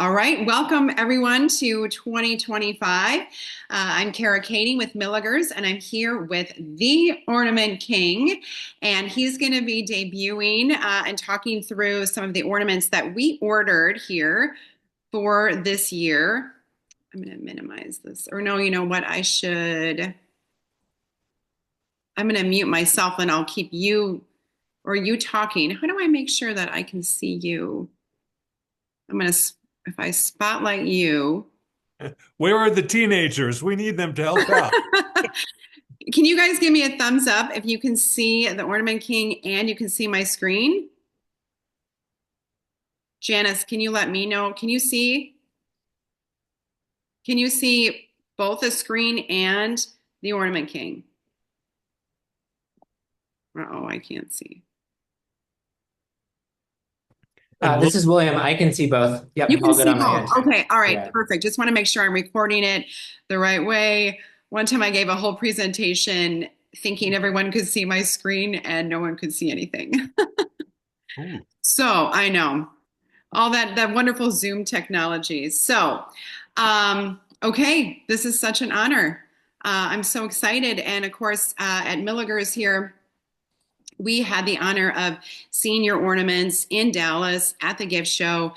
All right, welcome everyone to 2025. I'm Kara Katie with Milligers, and I'm here with the Ornament King, and he's going to be debuting and talking through some of the ornaments that we ordered here for this year. I'm going to minimize this, or no, you know what? I'm going to mute myself and I'll keep you or you talking. How do I make sure that I can see you? If I spotlight you. Where are the teenagers? We need them to help out. Can you guys give me a thumbs up if you can see the Ornament King and you can see my screen? Janice, can you let me know? Can you see? Can you see both the screen and the Ornament King? Oh, I can't see. And This look, is William. I can see both. You Yep, can all good see on my both. end. Okay, all right, Yeah. perfect. Just want to make sure I'm recording it the right way. One time I gave a whole presentation thinking everyone could see my screen and no one could see anything. ooh. So I know all that wonderful Zoom technology. So, okay, this is such an honor. I'm so excited, and of course, at Milligers here, we had the honor of seeing your ornaments in Dallas at the gift show.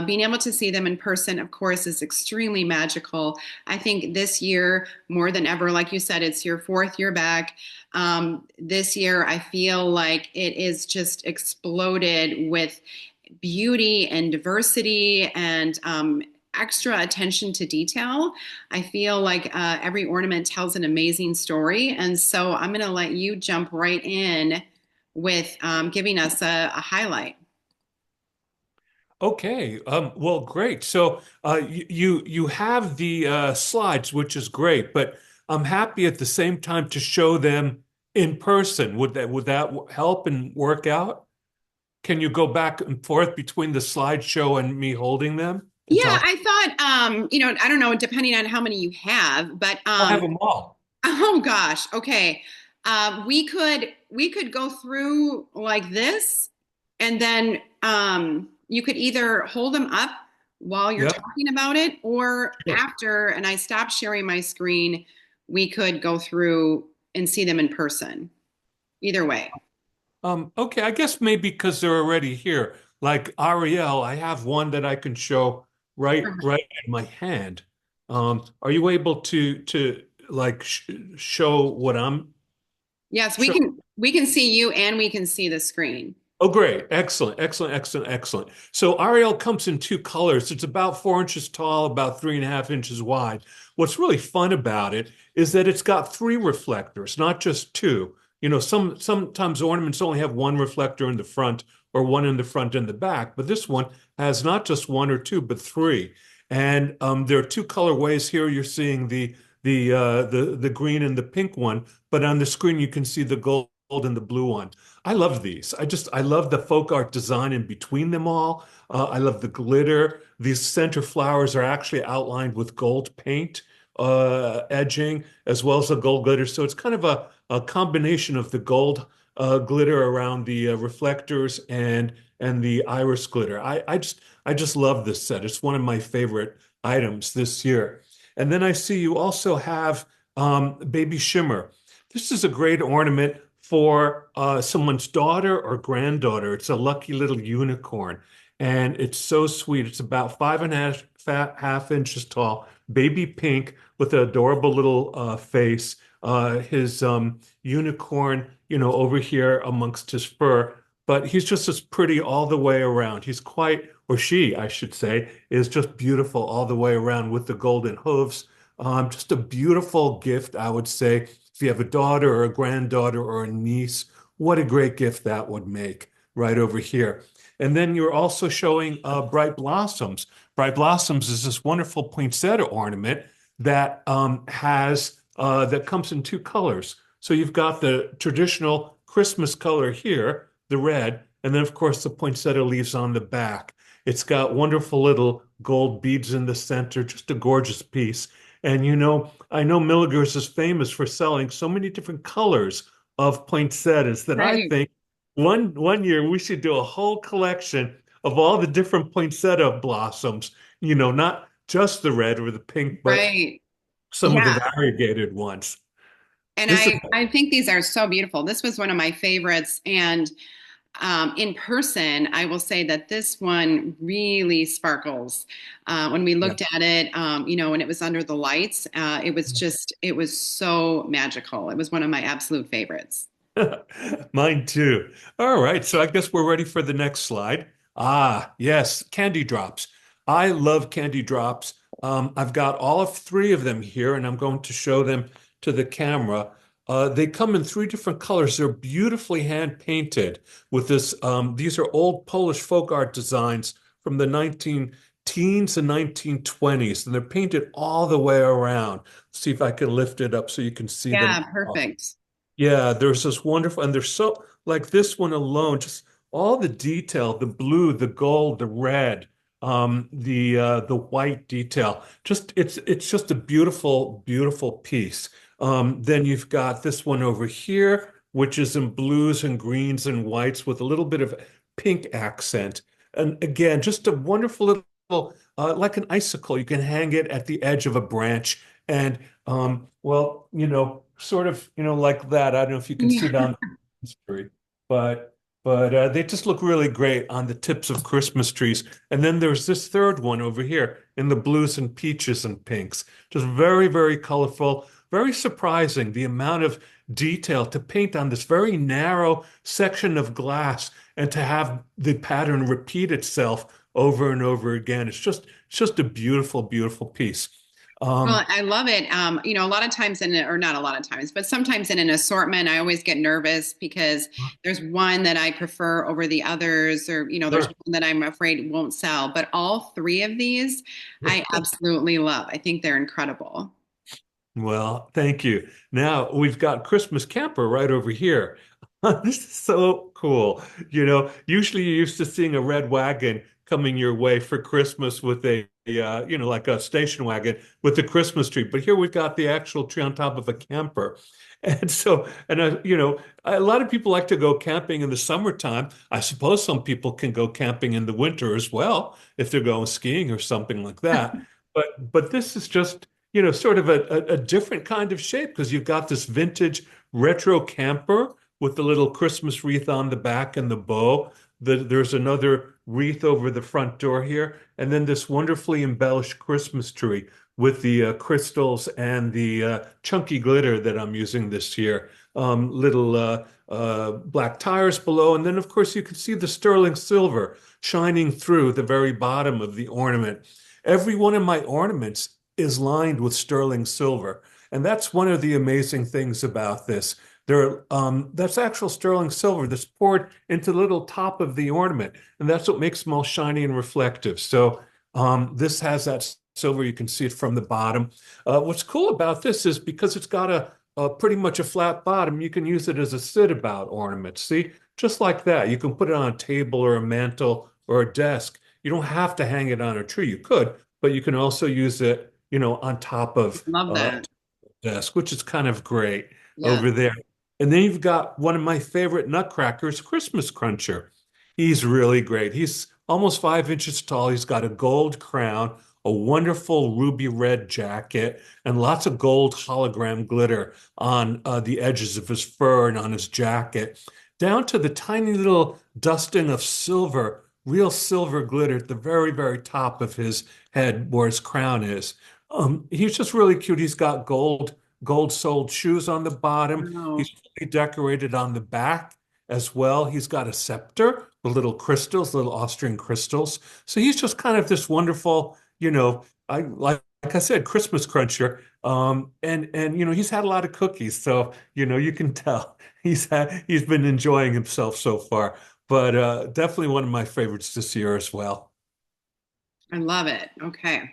Being able to see them in person, of course, is extremely magical. I think this year, more than ever, like you said, it's your fourth year back. This year, I feel like it is just exploded with beauty and diversity and extra attention to detail. I feel like every ornament tells an amazing story. And so I'm going to let you jump right in with giving us a highlight. Okay. Well, great. So you have the slides, which is great, but I'm happy at the same time to show them in person. Would that help and work out? Can you go back and forth between the slideshow and me holding them and Yeah, talk? I thought, I don't know, depending on how many you have, but I'll have them all. oh gosh, okay. We could go through like this, and then you could either hold them up while you're Yep. talking about it, or Sure. after, and I stop sharing my screen, we could go through and see them in person. Either way. Okay, I guess maybe because they're already here. Like Ariel, I have one that I can show right in my hand. Are you able to like show what I'm Yes, we showing? can see you and we can see the screen. Oh, great. Excellent, excellent, excellent, excellent. So Ariel comes in two colors. It's about 4 inches tall, about 3.5 inches wide. What's really fun about it is that it's got three reflectors, not just two. Sometimes ornaments only have one reflector in the front or one in the front and the back, but this one has not just one or two, but three. And there are two colorways here. You're seeing the green and the pink one, but on the screen you can see the gold and the blue one. I love these. I love the folk art design in between them all. I love the glitter. These center flowers are actually outlined with gold paint edging as well as the gold glitter. So it's kind of a combination of the gold glitter around the reflectors and the iris glitter. I just love this set. It's one of my favorite items this year. And then I see you also have Baby Shimmer. This is a great ornament for someone's daughter or granddaughter. It's a lucky little unicorn, and it's so sweet. It's about 5.5 inches tall, baby pink with an adorable little face. His unicorn, over here amongst his fur, but he's just as pretty all the way around. He's quite, or she, I should say, is just beautiful all the way around with the golden hooves. Just a beautiful gift, I would say. If you have a daughter or a granddaughter or a niece, what a great gift that would make right over here. And then you're also showing Bright Blossoms. Bright Blossoms is this wonderful poinsettia ornament that comes in two colors. So you've got the traditional Christmas color here, the red, and then of course the poinsettia leaves on the back. It's got wonderful little gold beads in the center, just a gorgeous piece. And I know Milligers is famous for selling so many different colors of poinsettias that I Right. think one year we should do a whole collection of all the different poinsettia blossoms not just the red or the pink, but Right. some of the Yeah. variegated ones. And This is I think these are so beautiful. This was one of my favorites. And in person, I will say that this one really sparkles. When we yeah. looked at it, when it was under the lights, it was so magical. It was one of my absolute favorites. Mine too. All right, so I guess we're ready for the next slide. Ah, yes, candy drops. I love candy drops. I've got all of three of them here, and I'm going to show them to the camera. They come in three different colors. They're beautifully hand painted with this. These are old Polish folk art designs from the 19 teens and 1920s, and they're painted all the way around. See if I can lift it up so you can see them. Yeah, perfect. Yeah, there's this wonderful, and there's so like this one alone, just all the detail, the blue, the gold, the red, the white detail. Just it's just a beautiful, beautiful piece. Then you've got this one over here, which is in blues and greens and whites with a little bit of pink accent. And again, just a wonderful little, like an icicle. You can hang it at the edge of a branch, and well, sort of, like that. I don't know if you can see Yeah. it on the tree, but they just look really great on the tips of Christmas trees. And then there's this third one over here in the blues and peaches and pinks. Just very, very colorful, very surprising the amount of detail to paint on this very narrow section of glass and to have the pattern repeat itself over and over again. It's just a beautiful, beautiful piece. Well, Um, I love it. A lot of times or not a lot of times, but sometimes in an assortment, I always get nervous because there's one that I prefer over the others, or, there's Sure. one that I'm afraid won't sell. But all three of these, I absolutely love. I think they're incredible. Well, thank you. Now we've got Christmas camper right over here. This is so cool. Usually you're used to seeing a red wagon coming your way for Christmas with like a station wagon with the Christmas tree. But here we've got the actual tree on top of a camper. And so, a lot of people like to go camping in the summertime. I suppose some people can go camping in the winter as well if they're going skiing or something like that. But this is just sort of a different kind of shape because you've got this vintage retro camper with the little Christmas wreath on the back and the bow. There's another wreath over the front door here, and then this wonderfully embellished Christmas tree with the crystals and the chunky glitter that I'm using this year. Little black tires below, and then of course you can see the sterling silver shining through the very bottom of the ornament. Every one of my ornaments is lined with sterling silver. And that's one of the amazing things about this. That's actual sterling silver that's poured into the little top of the ornament. And that's what makes them all shiny and reflective. So this has that silver. You can see it from the bottom. What's cool about this is because it's got a pretty much a flat bottom, you can use it as a sit-about ornament. See, just like that. You can put it on a table or a mantle or a desk. You don't have to hang it on a tree. You could, but you can also use it on top of Love that. desk, which is kind of great Yeah. over there. And then you've got one of my favorite nutcrackers, Christmas Cruncher. He's really great. He's almost 5 inches tall. He's got a gold crown, a wonderful ruby red jacket, and lots of gold hologram glitter on the edges of his fur and on his jacket, down to the tiny little dusting of silver, real silver glitter at the very, very top of his head where his crown is. He's just really cute. He's got gold soled shoes on the bottom. Oh, He's fully decorated on the back as well. He's got a scepter with little crystals, little Austrian crystals. So he's just kind of this wonderful, I like I said, Christmas cruncher. And he's had a lot of cookies, so you can tell he's been enjoying himself so far. But definitely one of my favorites this year as well. I love it. Okay.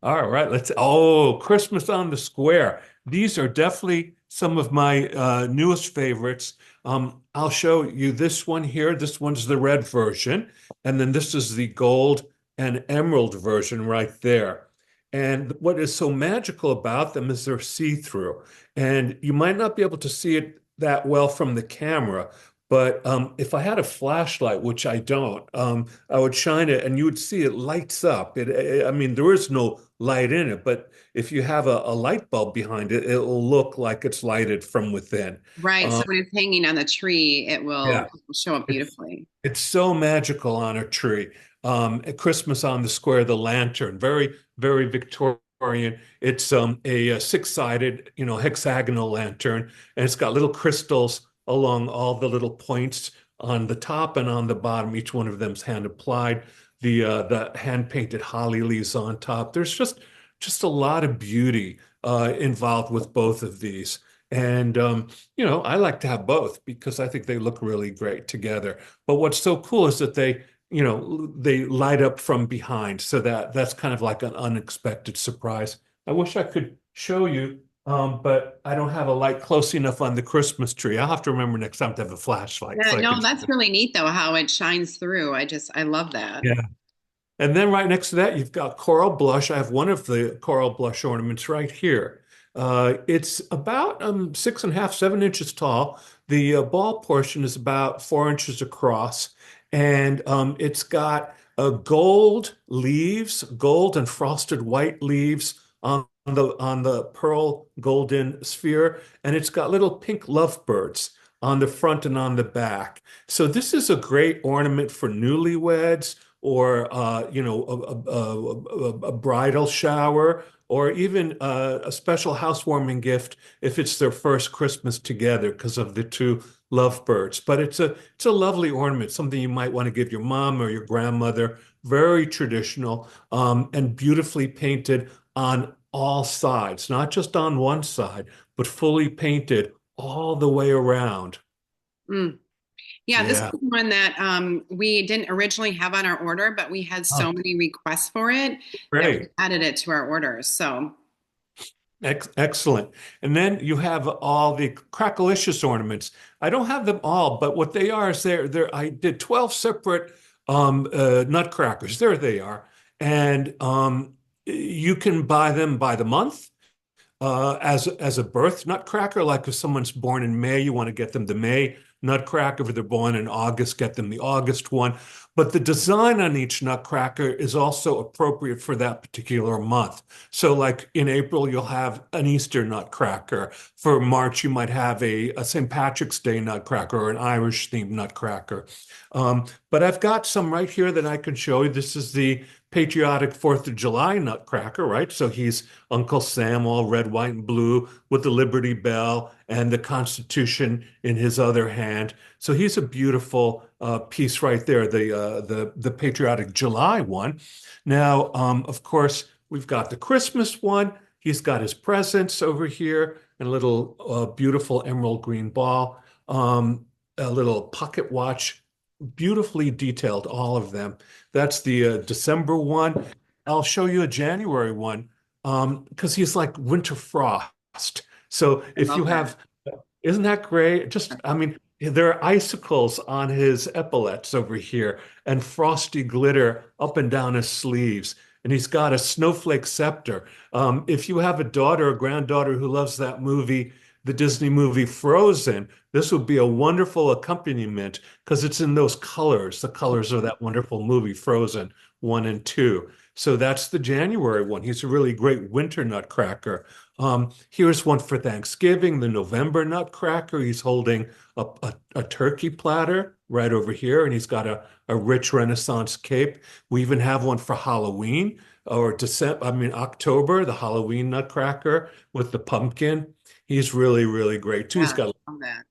All right, oh, Christmas on the Square. These are definitely some of my newest favorites. I'll show you this one here. This one's the red version, and then this is the gold and emerald version right there. And what is so magical about them is they're see-through, and you might not be able to see it that well from the camera, But if I had a flashlight, which I don't, I would shine it and you would see it lights up. I mean, there is no light in it, but if you have a light bulb behind it, it'll look like it's lighted from within. Right. So Um, when it's hanging on the tree, yeah, it will show up it's beautifully. it's so magical on a tree. At Christmas on the Square, the lantern, very, very Victorian. It's a six-sided, hexagonal lantern, and it's got little crystals along all the little points on the top and on the bottom. Each one of them's hand applied. The hand-painted holly leaves on top. There's just a lot of beauty involved with both of these. And I like to have both because I think they look really great together. But what's so cool is that they light up from behind. So that's kind of like an unexpected surprise. I wish I could show you, but I don't have a light close enough on the Christmas tree. I'll have to remember next time to have a flashlight Yeah, so I no, can show that's you. really neat though, how it shines through. I love that. Yeah. And then right next to that, you've got coral blush. I have one of the coral blush ornaments right here. It's about 6.5, 7 inches tall. The ball portion is about 4 inches across, and it's got gold leaves, gold and frosted white leaves on the pearl golden sphere, and it's got little pink lovebirds on the front and on the back. So this is a great ornament for newlyweds or a bridal shower, or even a special housewarming gift if it's their first Christmas together because of the two lovebirds. But it's a lovely ornament, something you might want to give your mom or your grandmother. Very traditional, and beautifully painted on all sides, not just on one side, but fully painted all the way around. Mm. Yeah, this is Yeah. one that we didn't originally have on our order, but we had Oh, so many requests for it that we great. added it to our orders. So, Excellent. And then you have all the crackalicious ornaments. I don't have them all, but what they are is I did 12 separate nutcrackers. There they are. And you can buy them by the month as a birth nutcracker. Like if someone's born in May, you want to get them the May nutcracker. If they're born in August, get them the August one. But the design on each nutcracker is also appropriate for that particular month. So, like in April, you'll have an Easter nutcracker. For March, you might have a St. Patrick's Day nutcracker or an Irish themed nutcracker. But I've got some right here that I can show you. This is the patriotic 4th of July nutcracker, right? So he's Uncle Sam, all red, white, and blue, with the Liberty Bell and the Constitution in his other hand. So he's a beautiful piece right there, the patriotic July one. Now, of course, we've got the Christmas one. He's got his presents over here and a little beautiful emerald green ball, a little pocket watch, beautifully detailed, all of them. That's the December one. I'll show you a January one because he's like winter frost. So I if love you that. have, isn't that great? Just, I mean, there are icicles on his epaulets over here and frosty glitter up and down his sleeves. And he's got a snowflake scepter. If you have a daughter or granddaughter who loves that movie, the Disney movie Frozen, this would be a wonderful accompaniment because it's in those colors, the colors of that wonderful movie Frozen 1 and 2. So that's the January one. He's a really great winter nutcracker. Here's one for Thanksgiving, the November nutcracker. He's holding a turkey platter right over here, and he's got a rich Renaissance cape. We even have one for Halloween or December, I mean, October, the Halloween nutcracker with the pumpkin. He's really, really great too. He's Yeah, got I love that.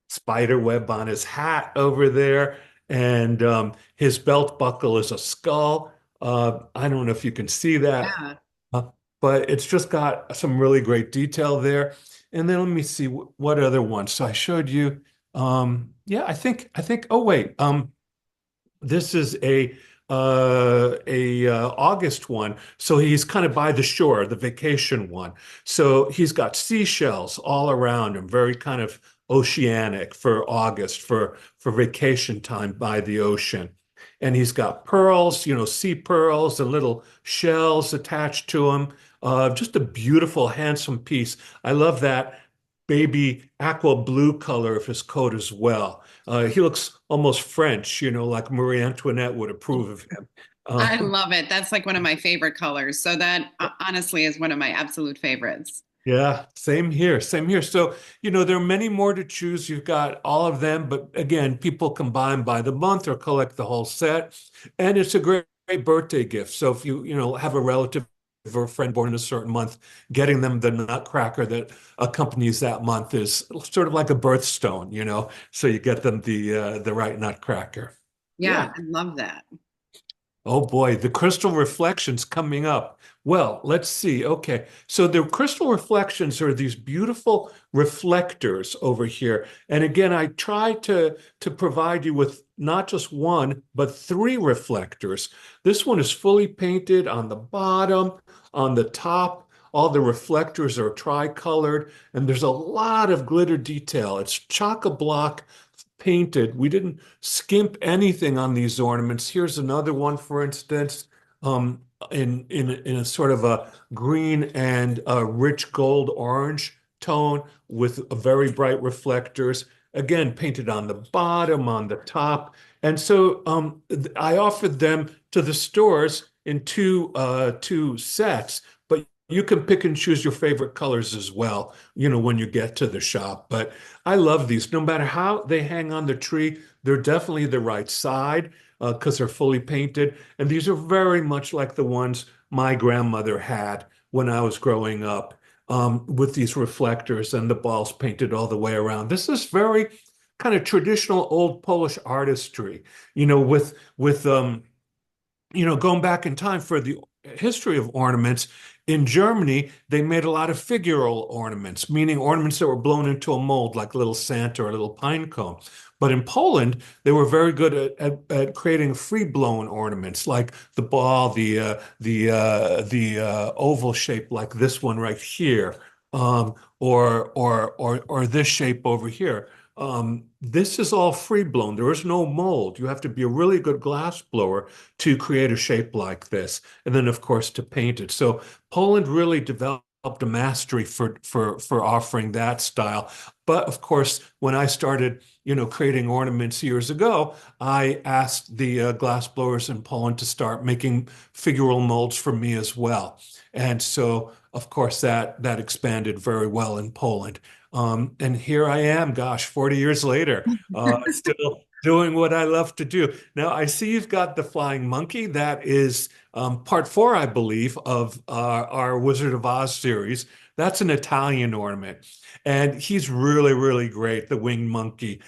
spider web on his hat over there, and his belt buckle is a skull. I don't know if you can see that, Yeah. uh, but it's just got some really great detail there. And then let me see what other ones. So I showed you. Yeah, I think. Oh wait, this is a August one, so he's kind of by the shore, the vacation one. So he's got seashells all around him, very kind of oceanic for August, for vacation time by the ocean. And he's got pearls, sea pearls and little shells attached to him. Just a beautiful, handsome piece. I love that. baby aqua blue color of his coat as well. He looks almost French, like Marie Antoinette would approve of him. I Um, love it. That's like one of my favorite colors. So that honestly is one of my absolute favorites. Yeah, same here, same here. So, there are many more to choose. You've got all of them, but again, people combine by the month or collect the whole set. And it's a great birthday gift. So if you have a relative or a friend born in a certain month, getting them the nutcracker that accompanies that month is sort of like a birthstone. So you get them the right nutcracker. Yeah, Yeah. I love that. Oh boy, the crystal reflections coming up. Well, let's see. Okay. So the crystal reflections are these beautiful reflectors over here. And again, I try to provide you with not just one, but three reflectors. This one is fully painted on the bottom, on the top. All the reflectors are tricolored, and there's a lot of glitter detail. It's chock-a-block painted. We didn't skimp anything on these ornaments. Here's another one, for instance, um, in a sort of a green and a rich gold orange tone with very bright reflectors. Again, painted on the bottom, on the top. And so I offered them to the stores in two sets, but you can pick and choose your favorite colors as well, when you get to the shop. But I love these. No matter how they hang on the tree, they're definitely the right side because they're fully painted. And these are very much like the ones my grandmother had when I was growing up, with these reflectors and the balls painted all the way around. This is very kind of traditional old Polish artistry, with going back in time for the history of ornaments, in Germany, they made a lot of figural ornaments, meaning ornaments that were blown into a mold, like a little Santa or a little pine cone. But in Poland, they were very good at creating free-blown ornaments, like the ball, the oval shape, like this one right here, or this shape over here. This is all free blown. There is no mold. You have to be a really good glass blower to create a shape like this, and then of course to paint it. So Poland really developed a mastery for offering that style. But of course, when I started, creating ornaments years ago, I asked the glass blowers in Poland to start making figural molds for me as well. And so, of course, that expanded very well in Poland. And here I am, gosh, 40 years later, still doing what I love to do. Now, I see you've got the flying monkey. That is part four, I believe, of our Wizard of Oz series. That's an Italian ornament. And he's really, really great, the winged monkey.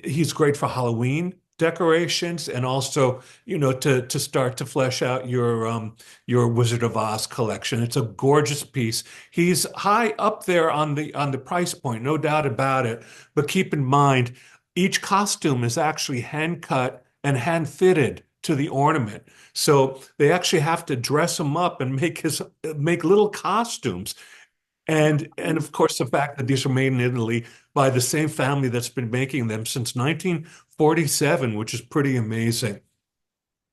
He's great for Halloween decorations and also, to start to flesh out your Wizard of Oz collection. It's a gorgeous piece. He's high up there on the price point, no doubt about it. But keep in mind, each costume is actually hand cut and hand fitted to the ornament. So they actually have to dress him up and make little costumes. And of course, the fact that these are made in Italy by the same family that's been making them since 1947, which is pretty amazing.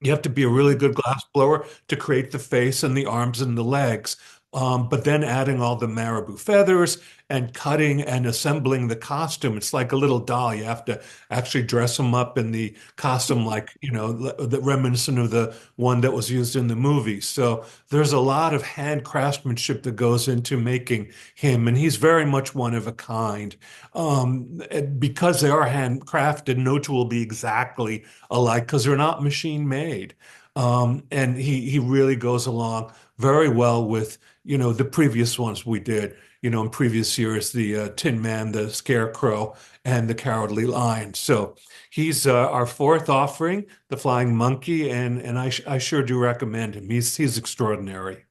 You have to be a really good glass blower to create the face and the arms and the legs. But then adding all the marabou feathers and cutting and assembling the costume, it's like a little doll. You have to actually dress them up in the costume, like, the reminiscent of the one that was used in the movie. So there's a lot of hand craftsmanship that goes into making him, and he's very much one of a kind. Because they are handcrafted, no two will be exactly alike because they're not machine made. And he really goes along very well with, the previous ones we did, in previous years, the Tin Man, the Scarecrow, and the Cowardly Lion. So he's our fourth offering, the Flying Monkey, and I sure do recommend him. He's extraordinary.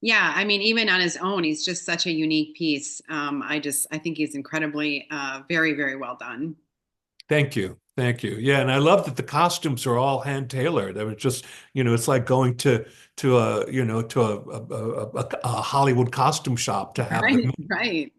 Yeah, I mean, even on his own, he's just such a unique piece. I think he's incredibly, very, very well done. Thank you. Thank you. Yeah, and I love that the costumes are all hand tailored. I was just, it's like going to a Hollywood costume shop to have Right, them. right.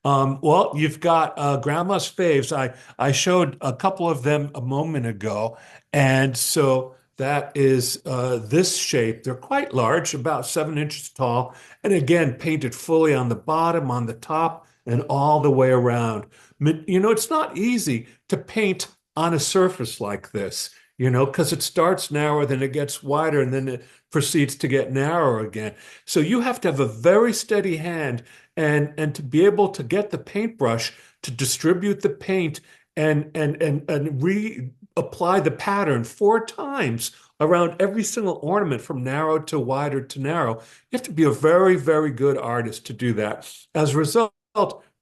Well, you've got Grandma's faves. I showed a couple of them a moment ago, and so that is this shape. They're quite large, about 7 inches tall, and again painted fully on the bottom, on the top, and all the way around. You know, it's not easy to paint on a surface like this, you know, because it starts narrow, then it gets wider, and then it proceeds to get narrower again. So you have to have a very steady hand and to be able to get the paintbrush to distribute the paint and reapply the pattern 4 times around every single ornament from narrow to wider to narrow. You have to be a very, very good artist to do that. As a result,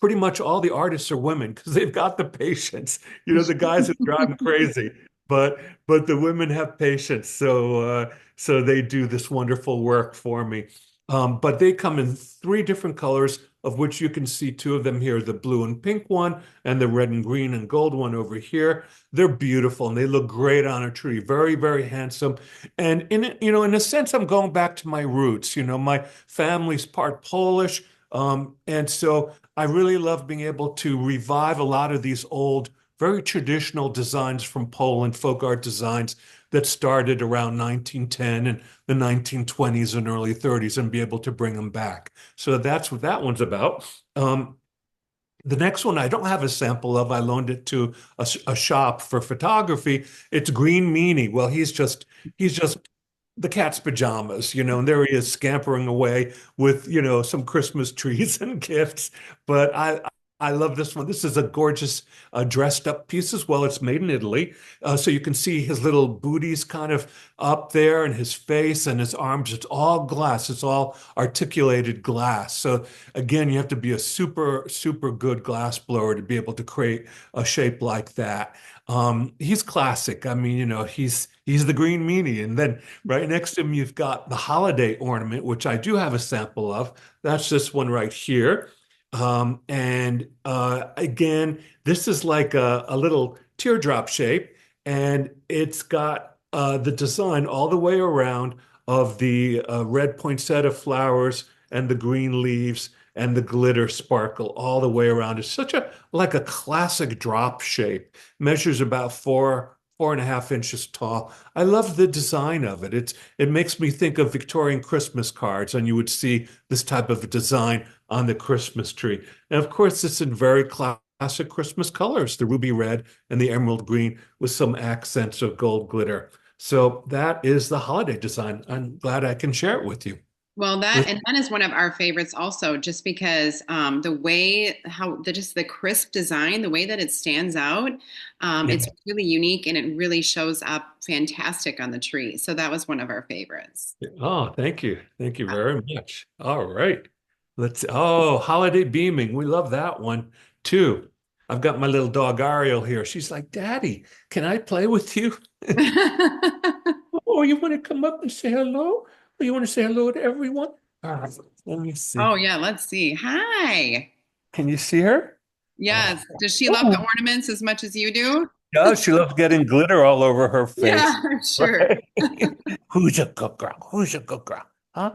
pretty much all the artists are women because they've got the patience. You know, the guys that drive them crazy, but but the women have patience. So they do this wonderful work for me. But they come in 3 different colors, of which you can see 2 of them here, the blue and pink one and the red and green and gold one over here. They're beautiful and they look great on a tree. Very, very handsome. And you know, in a sense, I'm going back to my roots. You know, my family's part Polish. And so I really love being able to revive a lot of these old, very traditional designs from Poland, folk art designs that started around 1910 and the 1920s and early 30s and be able to bring them back. So that's what that one's about. The next one I don't have a sample of. I loaned it to a shop for photography. It's Green Meanie. Well, he's just the cat's pajamas, you know, and there he is scampering away with, you know, some Christmas trees and gifts. But I love this one. This is a gorgeous dressed up piece as well. It's made in Italy. So you can see his little booties kind of up there and his face and his arms. It's all glass. It's all articulated glass. So again, you have to be a super, super good glass blower to be able to create a shape like that. He's classic. I mean, you know, he's the green meanie. And then right next to him, you've got the holiday ornament, which I do have a sample of. That's this one right here. Again, this is like a little teardrop shape, and it's got the design all the way around of the red poinsettia flowers and the green leaves and the glitter sparkle all the way around. It's such a like a classic drop shape. Measures about 4.5 inches tall. I love the design of it. It makes me think of Victorian Christmas cards, and you would see this type of design on the Christmas tree. And of course, it's in very classic Christmas colors, the ruby red and the emerald green with some accents of gold glitter. So that is the holiday design. I'm glad I can share it with you. Well, that is one of our favorites also, just because the way how the just the crisp design, the way that it stands out, Yeah. it's really unique and it really shows up fantastic on the tree. So that was one of our favorites. Oh, thank you. Thank you very much. All right. Holiday beaming. We love that one too. I've got my little dog Ariel here. She's like, Daddy, can I play with you? Oh, you want to come up and say hello? Or you want to say hello to everyone? All right, let me see. Oh yeah, let's see. Hi. Can you see her? Yes. Does she love the Oh, ornaments as much as you do? yeah, she loves getting glitter all over her Yeah, face. I'm sure. Right? Who's a good girl? Who's a good girl? Huh?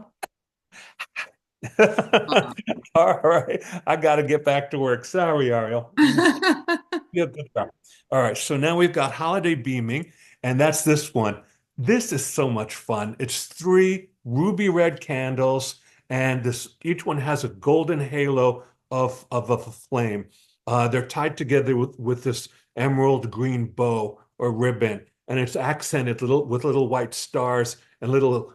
All right. I got to get back to work. Sorry, Ariel. Yeah, good job. All right, so now we've got holiday beaming, and that's this one. This is so much fun. It's 3 ruby red candles, and this each one has a golden halo of a flame. They're tied together with this emerald green bow or ribbon, and it's accented with little white stars and little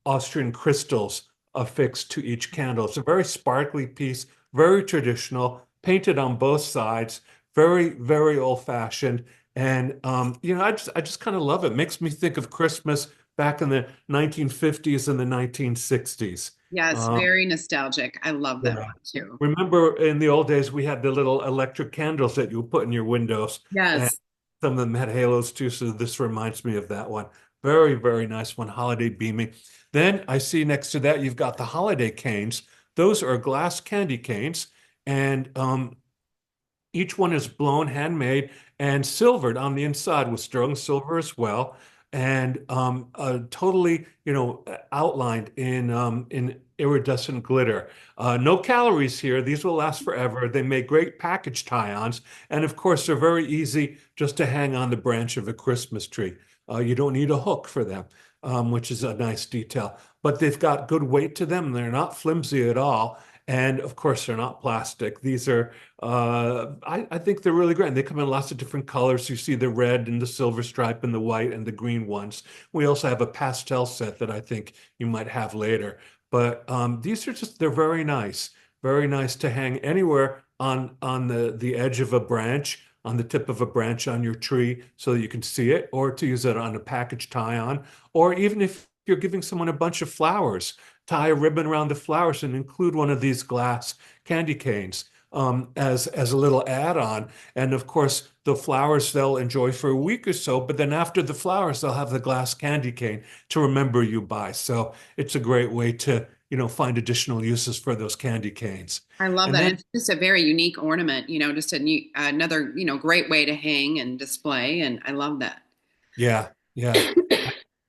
Austrian crystals affixed to each candle. It's a very sparkly piece, very traditional, painted on both sides, very, very old fashioned. And you know, I just kind of love it. Makes me think of Christmas back in the 1950s and the 1960s. Yes, Um, very nostalgic. I love that yeah. one too. Remember in the old days, we had the little electric candles that you would put in your windows, and Yes. some of them had halos too. So this reminds me of that one. Very, very nice one, holiday beaming. Then I see next to that, you've got the holiday canes. Those are glass candy canes, and each one is blown, handmade, and silvered on the inside with sterling silver as well, and totally, you know, outlined in iridescent glitter. No calories here. These will last forever. They make great package tie-ons, and of course, they're very easy just to hang on the branch of a Christmas tree. You don't need a hook for them, which is a nice detail. But they've got good weight to them. They're not flimsy at all. And of course, they're not plastic. These are, I think they're really great. And they come in lots of different colors. You see the red and the silver stripe and the white and the green ones. We also have a pastel set that I think you might have later. But these are just, they're very nice to hang anywhere on the edge of a branch, on the tip of a branch on your tree so that you can see it, or to use it on a package tie-on, or even if you're giving someone a bunch of flowers, tie a ribbon around the flowers and include one of these glass candy canes as a little add-on. And of course, the flowers they'll enjoy for a week or so, but then after the flowers, they'll have the glass candy cane to remember you by. So it's a great way to, find additional uses for those candy canes. I love And that. then, It's just a very unique ornament, just another, great way to hang and display. And I love that. yeah, yeah.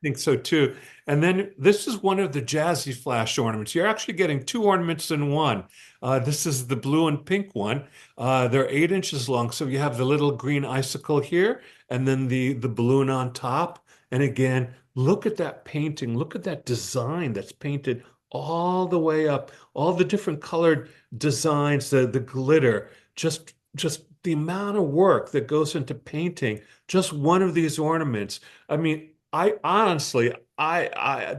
Think so too. And then this is one of the Jazzy Flash ornaments. You're actually getting two ornaments in one. This is the blue and pink one. They're 8 inches long. So you have the little green icicle here and then the balloon on top. And again, look at that painting. Look at that design that's painted all the way up, all the different colored designs, the glitter, just the amount of work that goes into painting just one of these ornaments. I mean, I honestly,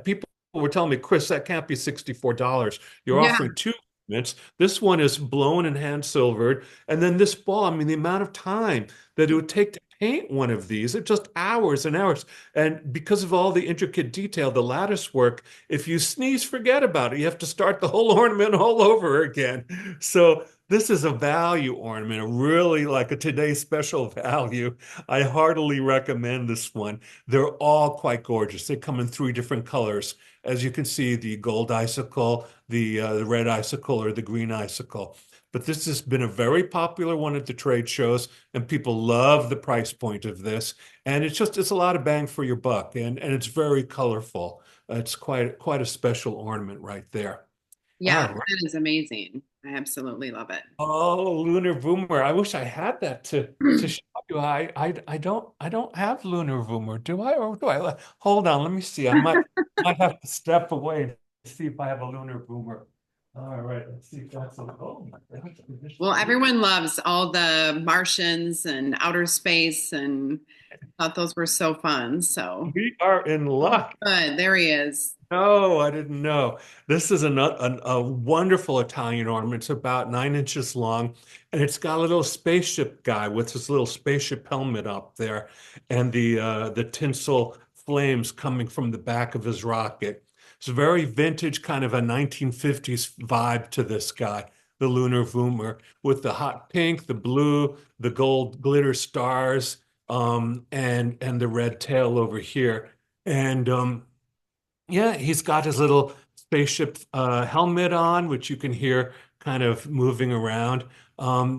people were telling me, Chris, that can't be $64. You're Yeah. offering two minutes. This one is blown and hand silvered. And then this ball, I mean, the amount of time that it would take to paint one of these, it just hours and hours. And because of all the intricate detail, the lattice work, if you sneeze, forget about it. You have to start the whole ornament all over again. So this is a value ornament, really like a today's special value. I heartily recommend this one. They're all quite gorgeous. They come in three different colors. As you can see, the gold icicle, the red icicle, or the green icicle. But this has been a very popular one at the trade shows, and people love the price point of this. And it's a lot of bang for your buck, and it's very colorful. It's quite a special ornament right there. Yeah, All right. that is amazing. I absolutely love it. Oh, Lunar Boomer. I wish I had that to show you. I don't have Lunar Boomer, do I? Or do I? Hold on, let me see. I might have to step away to see if I have a Lunar Boomer. All right, let's see if that's oh my gosh. Well, everyone loves all the Martians and outer space, and thought those were so fun. So, We are in oh, luck. good. There he is. No, I didn't know. This is a wonderful Italian ornament. It's about 9 inches long, and it's got a little spaceship guy with his little spaceship helmet up there, and the tinsel flames coming from the back of his rocket. It's a very vintage, kind of a 1950s vibe to this guy, the Lunar Boomer, with the hot pink, the blue, the gold glitter stars, and the red tail over here. And yeah, he's got his little spaceship helmet on, which you can hear kind of moving around.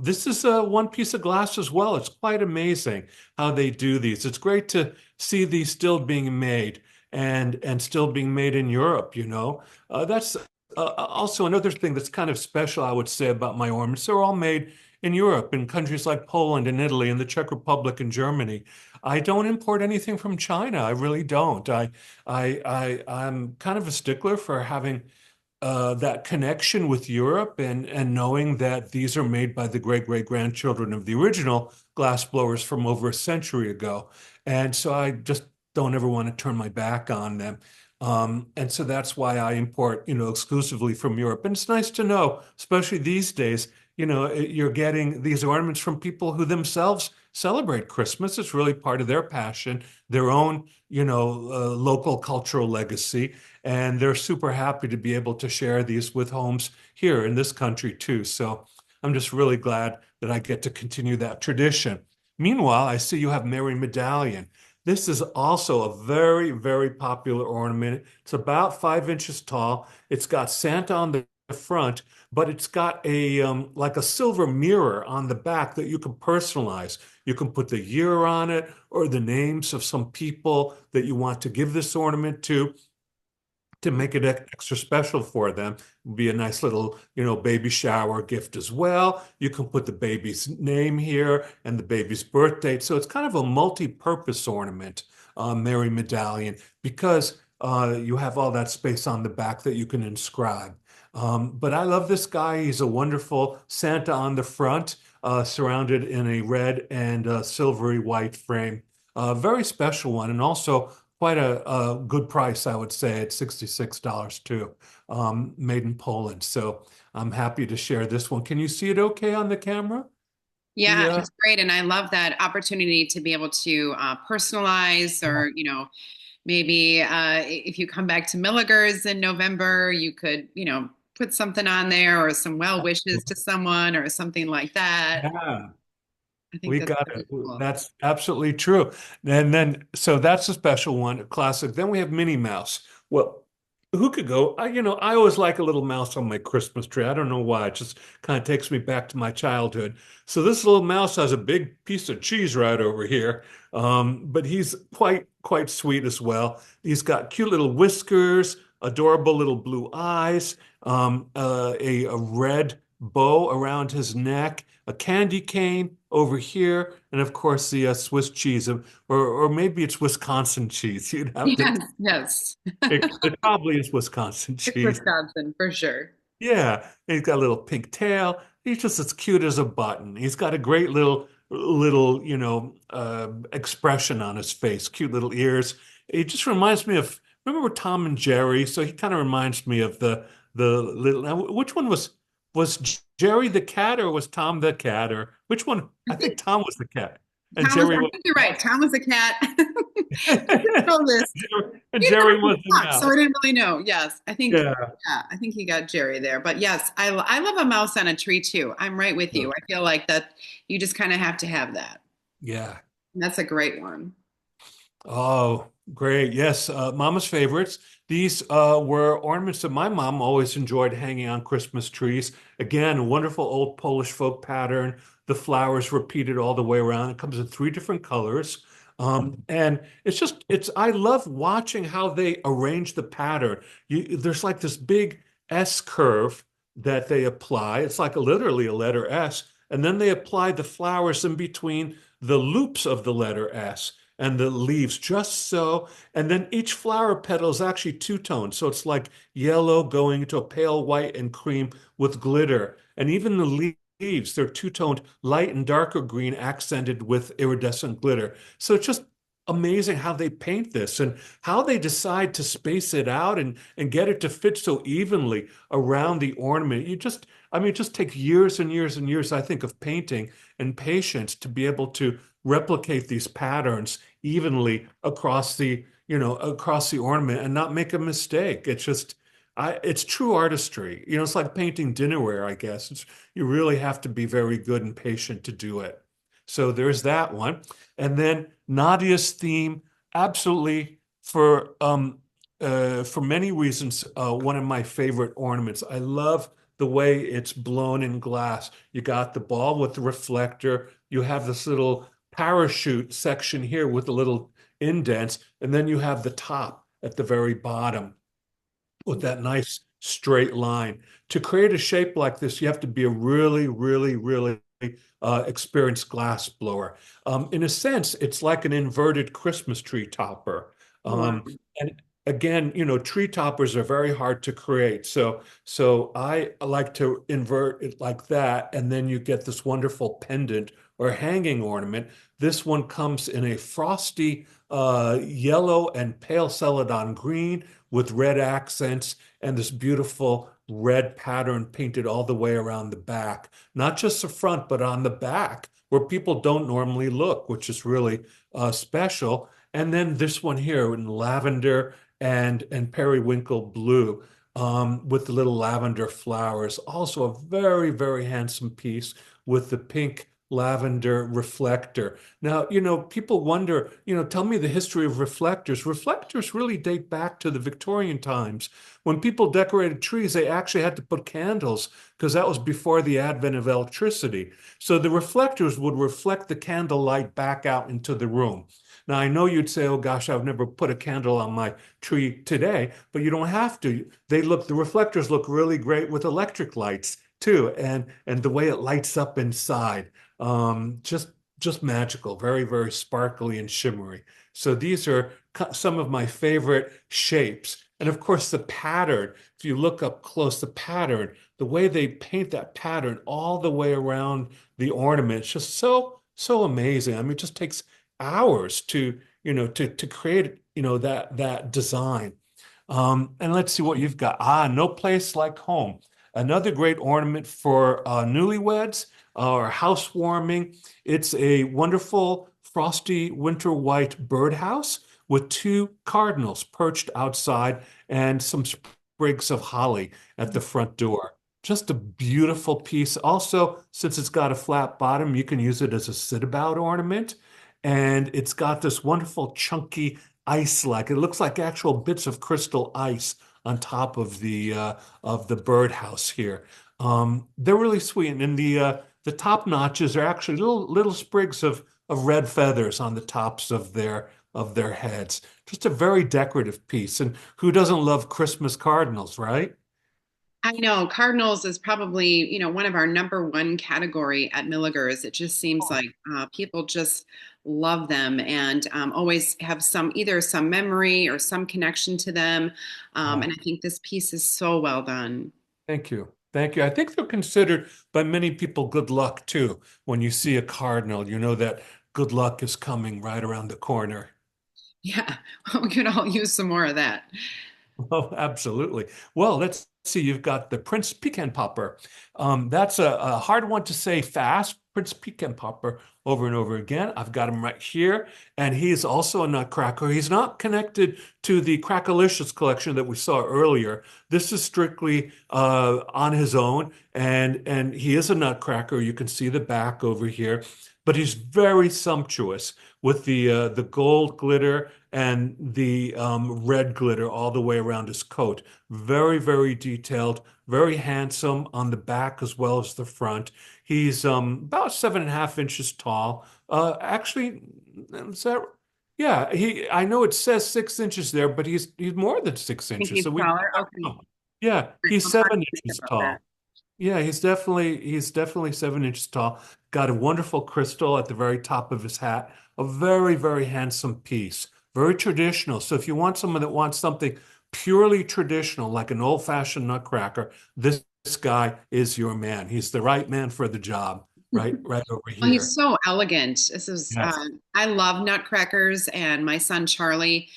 This is one piece of glass as well. It's quite amazing how they do these. It's great to see these still being made and still being made in Europe, you know. That's also another thing that's kind of special, I would say, about my ornaments. They're all made in Europe, in countries like Poland and Italy and the Czech Republic and Germany. I don't import anything from China. I really don't. I'm kind of a stickler for having that connection with Europe and knowing that these are made by the great grandchildren of the original glass blowers from over a century ago. And so I just don't ever want to turn my back on them. And so that's why I import, exclusively from Europe. And it's nice to know, especially these days, you're getting these ornaments from people who themselves celebrate Christmas. It's really part of their passion, their own, local cultural legacy. And they're super happy to be able to share these with homes here in this country too. So I'm just really glad that I get to continue that tradition. Meanwhile, I see you have Mary Medallion. This is also a very popular ornament. It's about 5 inches tall. It's got Santa on the front, but it's got a like a silver mirror on the back that you can personalize. You can put the year on it or the names of some people that you want to give this ornament to make it extra special for them. It'd be a nice little, baby shower gift as well. You can put the baby's name here and the baby's birth date. So it's kind of a multi-purpose ornament, Mary Medallion, because you have all that space on the back that you can inscribe. But I love this guy. He's a wonderful Santa on the front, surrounded in a red and silvery white frame. Very special one, and also quite a good price, I would say, at $66 too, made in Poland. So I'm happy to share this one. Can you see it okay on the camera? Yeah, The it's great. And I love that opportunity to be able to personalize Yeah. or, maybe if you come back to Milligers in November, you could, put something on there or some well wishes to someone or something like that. Yeah. I think We that's got really it. cool. That's absolutely true. And then, so that's a special one, a classic. Then we have Minnie Mouse. Well, who could go? I always like a little mouse on my Christmas tree. I don't know why. It just kind of takes me back to my childhood. So this little mouse has a big piece of cheese right over here. But he's quite sweet as well. He's got cute little whiskers, adorable little blue eyes, a red bow around his neck, a candy cane over here, and of course the Swiss cheese, or maybe it's Wisconsin cheese. You'd have to. Yes, yes. It probably is Wisconsin It's cheese. Wisconsin for sure. Yeah, he's got a little pink tail. He's just as cute as a button. He's got a great little expression on his face, cute little ears. He just reminds me of, remember Tom and Jerry? So he kind of reminds me of the little. Now, which one was Jerry the cat or was Tom the cat, or which one? I I think think Tom was the cat and Jerry I was think you're right. Tom was a cat. I didn't the know this. mouse. And He never Jerry really was the talked, so I mouse. didn't really know. Yes, Yeah. I think he got Jerry there. But yes, I love a mouse on a tree too. I'm right with you. I feel like that you just kind of have to have that. Yeah. And that's a great one. Oh, great. Yes, Mama's favorites. These were ornaments that my mom always enjoyed hanging on Christmas trees. Again, a wonderful old Polish folk pattern. The flowers repeated all the way around. It comes in three different colors. And I love watching how they arrange the pattern. There's like this big S curve that they apply. It's like literally a letter S. And then they apply the flowers in between the loops of the letter S and the leaves just so. And then each flower petal is actually two-toned. So it's like yellow going to a pale white and cream with glitter. And even the leaves, they're two-toned light and darker green accented with iridescent glitter. So it's just amazing how they paint this and how they decide to space it out and get it to fit so evenly around the ornament. It just takes years and years and years, I think, of painting and patience to be able to replicate these patterns evenly across the ornament and not make a mistake. It's true artistry. It's like painting dinnerware, I guess. You really have to be very good and patient to do it. So there's that one. And then Nadia's theme, absolutely for many reasons, one of my favorite ornaments. I love the way it's blown in glass. You got the ball with the reflector. You have this little parachute section here with the little indents, and then you have the top at the very bottom with that nice straight line. To create a shape like this, you have to be a really, really, really experienced glass blower. In a sense, it's like an inverted Christmas tree topper. Wow. And again, tree toppers are very hard to create. So I like to invert it like that, and then you get this wonderful pendant or hanging ornament. This one comes in a frosty yellow and pale celadon green with red accents and this beautiful red pattern painted all the way around the back. Not just the front, but on the back where people don't normally look, which is really special. And then this one here in lavender and periwinkle blue with the little lavender flowers. Also a very, very handsome piece with the pink lavender reflector. Now, people wonder, tell me the history of reflectors. Reflectors really date back to the Victorian times. When people decorated trees, they actually had to put candles because that was before the advent of electricity. So the reflectors would reflect the candle light back out into the room. Now, I know you'd say, oh gosh, I've never put a candle on my tree today, but you don't have to. The reflectors look really great with electric lights too, and the way it lights up inside. Just magical, very, very sparkly and shimmery. So these are some of my favorite shapes. And of course, the pattern, if you look up close, the pattern, the way they paint that pattern all the way around the ornament, it's just so amazing. I mean, it just takes hours to create, that design. And let's see what you've got. No place like home. Another great ornament for newlyweds or housewarming. It's a wonderful frosty winter white birdhouse with two cardinals perched outside and some sprigs of holly at the front door. Just a beautiful piece. Also, since it's got a flat bottom, you can use it as a sit-about ornament. And it's got this wonderful chunky ice-like. It looks like actual bits of crystal ice on top of the birdhouse here. They're really sweet, and the top notches are actually little sprigs of red feathers on the tops of their heads. Just a very decorative piece. And who doesn't love Christmas cardinals, right? I know Cardinals is probably, one of our number one category at Milligers. It just seems like people just love them and always have either some memory or some connection to them. Yeah. And I think this piece is so well done. Thank you. Thank you. I think they're considered by many people good luck too. When you see a cardinal, you know that good luck is coming right around the corner. Yeah, we could all use some more of that. Oh, absolutely. Well, let's see. You've got the Prince Pecan Popper. That's a hard one to say fast. Prince Pecan Popper over and over again. I've got him right here. And he is also a nutcracker. He's not connected to the Crackalicious collection that we saw earlier. This is strictly on his own. And he is a nutcracker. You can see the back over here. But he's very sumptuous with the gold glitter and the red glitter all the way around his coat. Very, very detailed, very handsome on the back as well as the front. He's about 7.5 inches tall. Actually, is that, yeah, I know it says 6 inches there, but he's more than six Think inches. he's So we, taller? Okay. yeah, Right, he's I'm not seven thinking inches about that. tall. Yeah, he's definitely 7 inches tall. Got a wonderful crystal at the very top of his hat. A very, very handsome piece. Very traditional. So if you want someone that wants something purely traditional, like an old-fashioned nutcracker, this guy is your man. He's the right man for the job. Right over Well, here. he's so elegant. Yes. I love nutcrackers, and my son Charlie,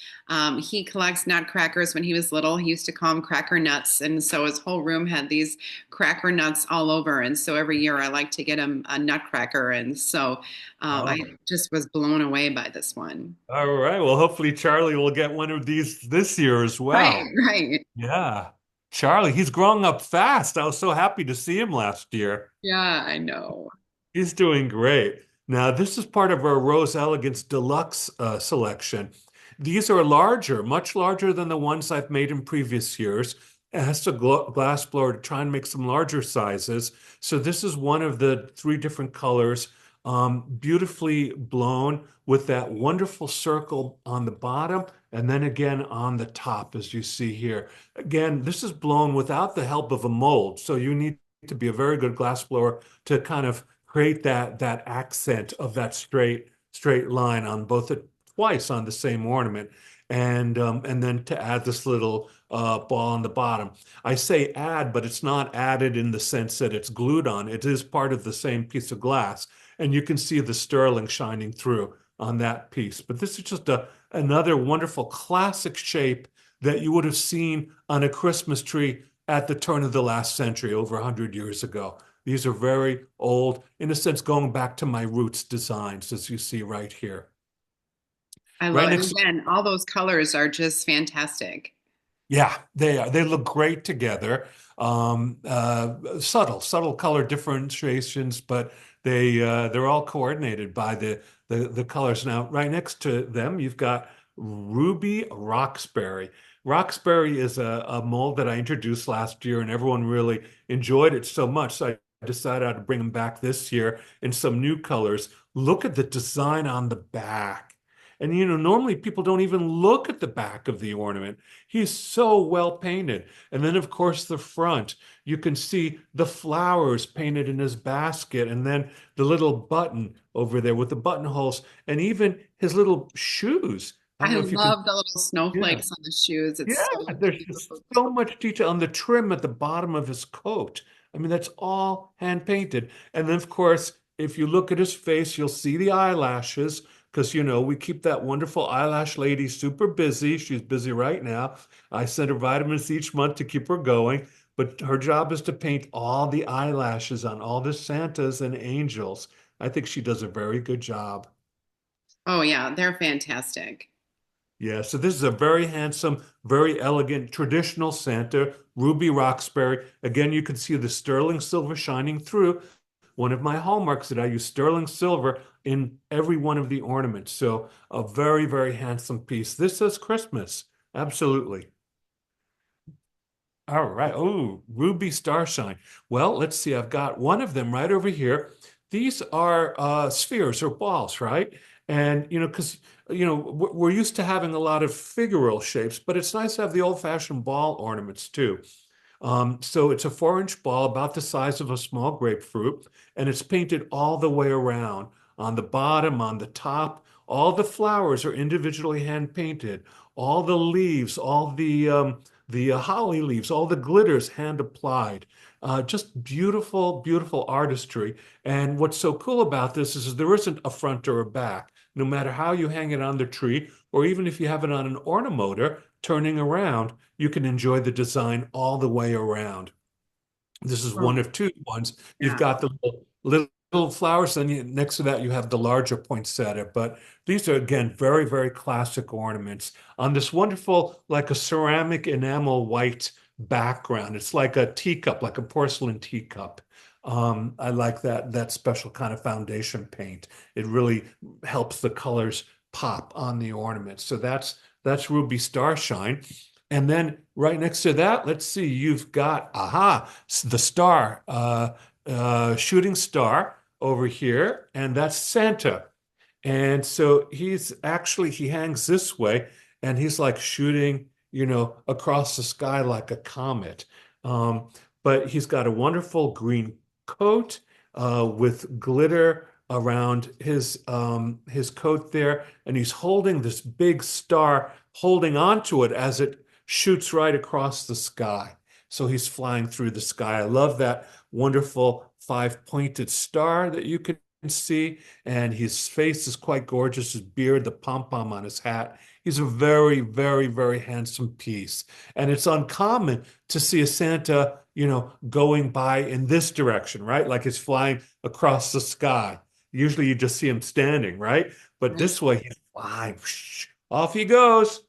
he collects nutcrackers when he was little. He used to call them cracker nuts, and so his whole room had these cracker nuts all over. And so every year I like to get him a nutcracker, and so I Oh, just was blown away by this one. all right. Well, hopefully Charlie will get one of these this year as Right, well. right. Yeah. Charlie, he's growing up fast. I was so happy to see him last year. Yeah, I know. He's doing great. Now, this is part of our Rose Elegance Deluxe selection. These are larger, much larger than the ones I've made in previous years. It has a glass blower to try and make some larger sizes. So this is one of the three different colors, beautifully blown with that wonderful circle on the bottom and then again on the top, as you see here. Again, this is blown without the help of a mold. So you need to be a very good glass blower to kind of create that accent of that straight line on twice on the same ornament, and then to add this little ball on the bottom. I say add, but it's not added in the sense that it's glued on. It is part of the same piece of glass, and you can see the sterling shining through on that piece. But this is just another wonderful classic shape that you would have seen on a Christmas tree at the turn of the last century, over 100 years ago. These are very old, in a sense, going back to my roots designs, as you see right here. I love Right it. And next, again, all those colors are just fantastic. yeah, they are. They look great together. Subtle color differentiations, but they're all coordinated by the colors. Now, right next to them, you've got Ruby Roxbury. Roxbury is a mold that I introduced last year, and everyone really enjoyed it so much. So I decided to bring them back this year in some new colors. Look at the design on the back. And normally people don't even look at the back of the ornament. He's so well painted. And then, of course, the front, you can see the flowers painted in his basket, and then the little button over there with the buttonholes, and even his little shoes. I don't I know if you can, love the little yeah. snowflakes on the shoes. Yeah, It's so there's just beautiful. so much detail on the trim at the bottom of his coat. I mean, that's all hand painted. And then, of course, if you look at his face, you'll see the eyelashes because, we keep that wonderful eyelash lady super busy. She's busy right now. I send her vitamins each month to keep her going. But her job is to paint all the eyelashes on all the Santas and angels. I think she does a very good job. Oh yeah, they're fantastic. Yeah, so this is a very handsome, very elegant, traditional Santa, Ruby Roxbury. Again, you can see the sterling silver shining through. One of my hallmarks that I use sterling silver in every one of the ornaments. So a very, very handsome piece. This says Christmas. Absolutely. All right. Oh, Ruby Starshine. Well, let's see. I've got one of them right over here. These are spheres or balls, right? And, because, we're used to having a lot of figural shapes, but it's nice to have the old-fashioned ball ornaments too. So it's a 4-inch ball about the size of a small grapefruit, and it's painted all the way around on the bottom, on the top. All the flowers are individually hand painted. All the leaves, all the holly leaves, all the glitters hand applied. Just beautiful, beautiful artistry. And what's so cool about this is there isn't a front or a back. No matter how you hang it on the tree, or even if you have it on an ornamotor turning around, you can enjoy the design all the way around. This is one Oh of two ones. You've yeah. got the little flowers, then next to that you have the larger poinsettia. But these are again very, very classic ornaments on this wonderful, like a ceramic enamel white background. It's like a teacup, like a porcelain teacup. I like that special kind of foundation paint. It really helps the colors pop on the ornament. So that's Ruby Starshine. And then right next to that, let's see, you've got, the star, shooting star over here, and that's Santa. And so he hangs this way and he's like shooting, across the sky like a comet. Um, but he's got a wonderful green coat with glitter around his coat there, and he's holding this big star, holding onto it as it shoots right across the sky. So he's flying through the sky. I love that wonderful five-pointed star that you can see. And his face is quite gorgeous, his beard, the pom-pom on his hat. He's a very, very, very handsome piece. And it's uncommon to see a Santa, going by in this direction, right? Like he's flying across the sky. Usually you just see him standing, right? But Right. this way he's flying. Off he goes.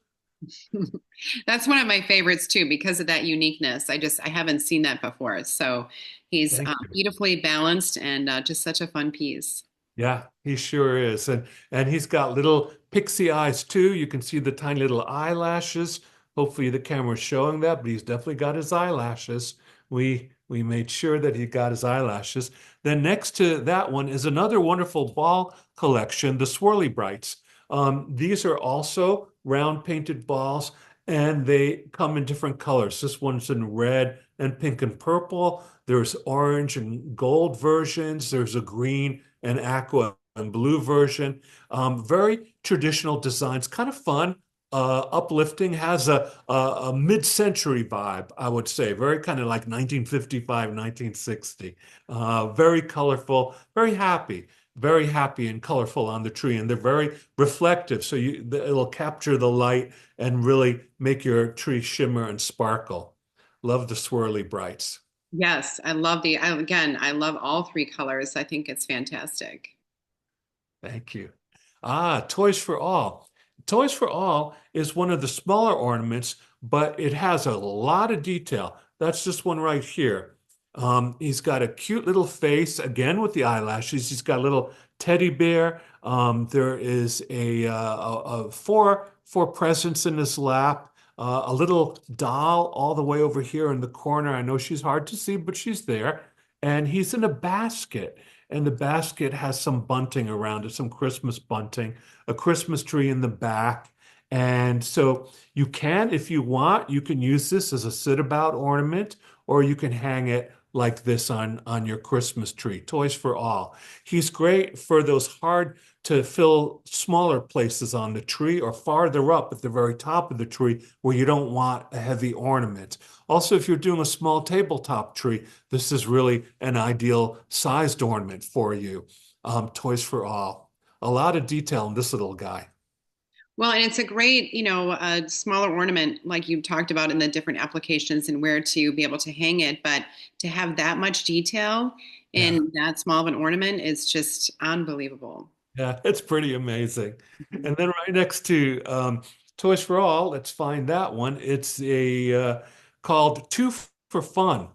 That's one of my favorites too because of that uniqueness. I haven't seen that before. So he's Thank you. beautifully balanced and just such a fun piece. Yeah, he sure is. And he's got little pixie eyes too. You can see the tiny little eyelashes. Hopefully the camera's showing that, but he's definitely got his eyelashes. We made sure that he got his eyelashes. Then next to that one is another wonderful ball collection, the Swirly Brights. These are also round painted balls, and they come in different colors. This one's in red and pink and purple. There's orange and gold versions. There's a green and aqua and blue version. Very traditional designs, kind of fun, uplifting, has a mid-century vibe, I would say, very kind of like 1955, 1960. Very colorful, very happy and colorful on the tree, and they're very reflective, so it'll capture the light and really make your tree shimmer and sparkle. Love the swirly brights. Yes, I love all three colors. I think it's fantastic. Thank you. Toys for All. Toys for All is one of the smaller ornaments, but it has a lot of detail. That's this one right here. He's got a cute little face, again with the eyelashes. He's got a little teddy bear. There is four presents in his lap. A little doll all the way over here in the corner. I know she's hard to see, but she's there. And he's in a basket. and the basket has some bunting around it, some Christmas bunting, a Christmas tree in the back. And so you can, if you want, you can use this as a sit-about ornament, or you can hang it like this on your Christmas tree. Toys for All. He's great for those hard to fill smaller places on the tree or farther up at the very top of the tree where you don't want a heavy ornament. Also, if you're doing a small tabletop tree, this is really an ideal sized ornament for you. Toys for All. A lot of detail in this little guy. Well, and it's a great, smaller ornament, like you talked about in the different applications and where to be able to hang it. But to have that much detail Yeah. in that small of an ornament is just unbelievable. Yeah, it's pretty amazing. And then right next to Toys for All, let's find that one. It's a called Two for Fun.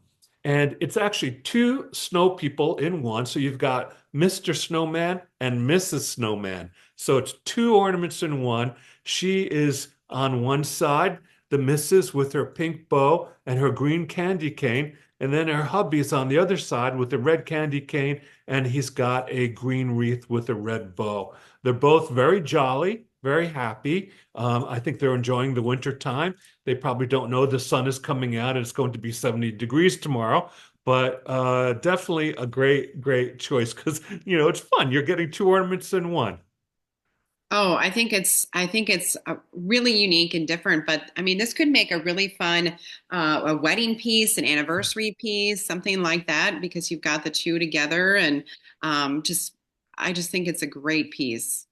And it's actually two snow people in one. So you've got Mr. Snowman and Mrs. Snowman. So it's two ornaments in one. She is on one side, the Mrs. with her pink bow and her green candy cane. And then her hubby's on the other side with the red candy cane, and he's got a green wreath with a red bow. They're both very jolly, very happy. I think they're enjoying the winter time. They probably don't know the sun is coming out and it's going to be 70 degrees tomorrow, but definitely a great, great choice because, it's fun. You're getting two ornaments in one. Oh, I think it's really unique and different. But I mean, this could make a really fun a wedding piece, an anniversary piece, something like that, because you've got the two together, and just I just think it's a great piece.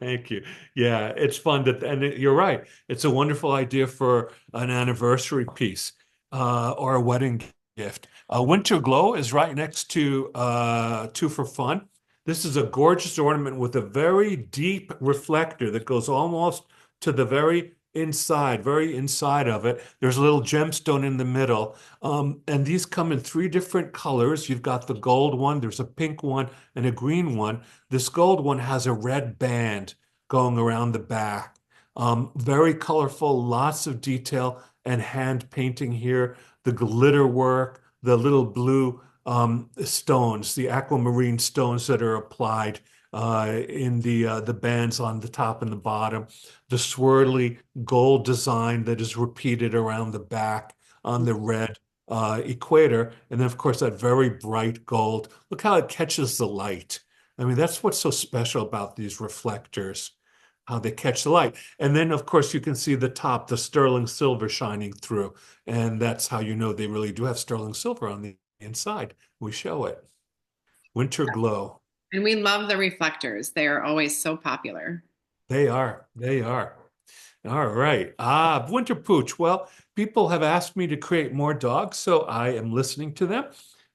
Thank you. Yeah, it's fun and you're right. It's a wonderful idea for an anniversary piece or a wedding gift. Winter Glow is right next to Two for Fun. This is a gorgeous ornament with a very deep reflector that goes almost to the very inside of it. There's a little gemstone in the middle. And these come in three different colors. You've got the gold one, there's a pink one, and a green one. This gold one has a red band going around the back. Very colorful, lots of detail and hand painting here. The glitter work, the little blue stones, the aquamarine stones that are applied in the bands on the top and the bottom, the swirly gold design that is repeated around the back on the red equator, and then of course that very bright gold. Look how it catches the light. I mean, that's what's so special about these reflectors, how they catch the light. And then, of course, you can see the top, the sterling silver shining through. And that's how you know they really do have sterling silver on the inside. We show it. Winter Glow. And we love the reflectors. They are always so popular. They are. They are. All right. Ah, Winter Pooch. Well, people have asked me to create more dogs, so I am listening to them.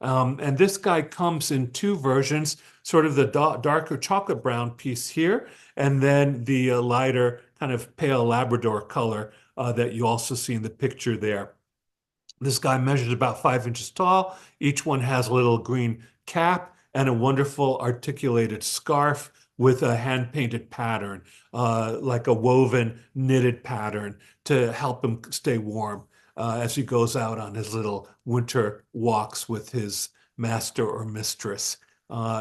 And this guy comes in two versions, sort of the darker chocolate brown piece here, and then the lighter kind of pale Labrador color that you also see in the picture there. This guy measures about 5 inches tall. Each one has a little green cap and a wonderful articulated scarf with a hand painted pattern, like a woven knitted pattern to help him stay warm as he goes out on his little winter walks with his master or mistress.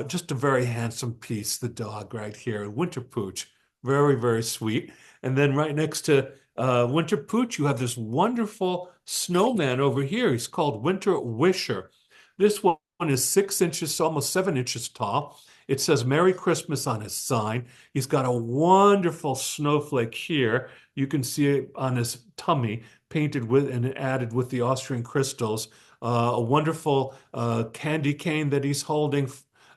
Just a very handsome piece, the dog right here, Winter Pooch. Very, very sweet. And then right next to Winter Pooch, you have this wonderful snowman over here. He's called Winter Wisher. This one is 6 inches, almost 7 inches tall. It says Merry Christmas on his sign. He's got a wonderful snowflake here. You can see it on his tummy, painted with and added with the Austrian crystals. A wonderful candy cane that he's holding,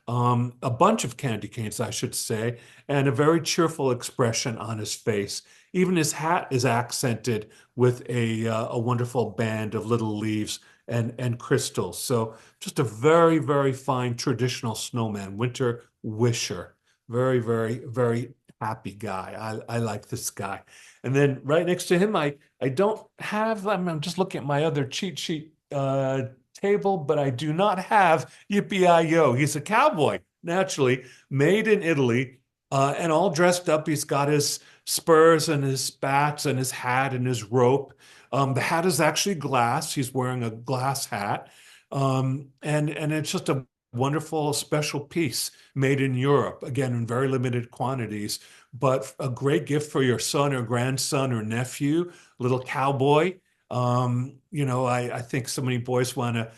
a bunch of candy canes, I should say, and a very cheerful expression on his face. Even his hat is accented with a wonderful band of little leaves and crystals. So just a very, very fine traditional snowman, Winter Wisher. Very, very, very happy guy. I like this guy. And then right next to him, I don't have, I'm just looking at my other cheat sheet table, but I do not have Yippee-Yi-Yo. He's a cowboy, naturally, made in Italy, and all dressed up. He's got his spurs and his spats and his hat and his rope. The hat is actually glass. He's wearing a glass hat. And it's just a wonderful special piece made in Europe, again, in very limited quantities, but a great gift for your son or grandson or nephew, little cowboy. I think so many boys want to,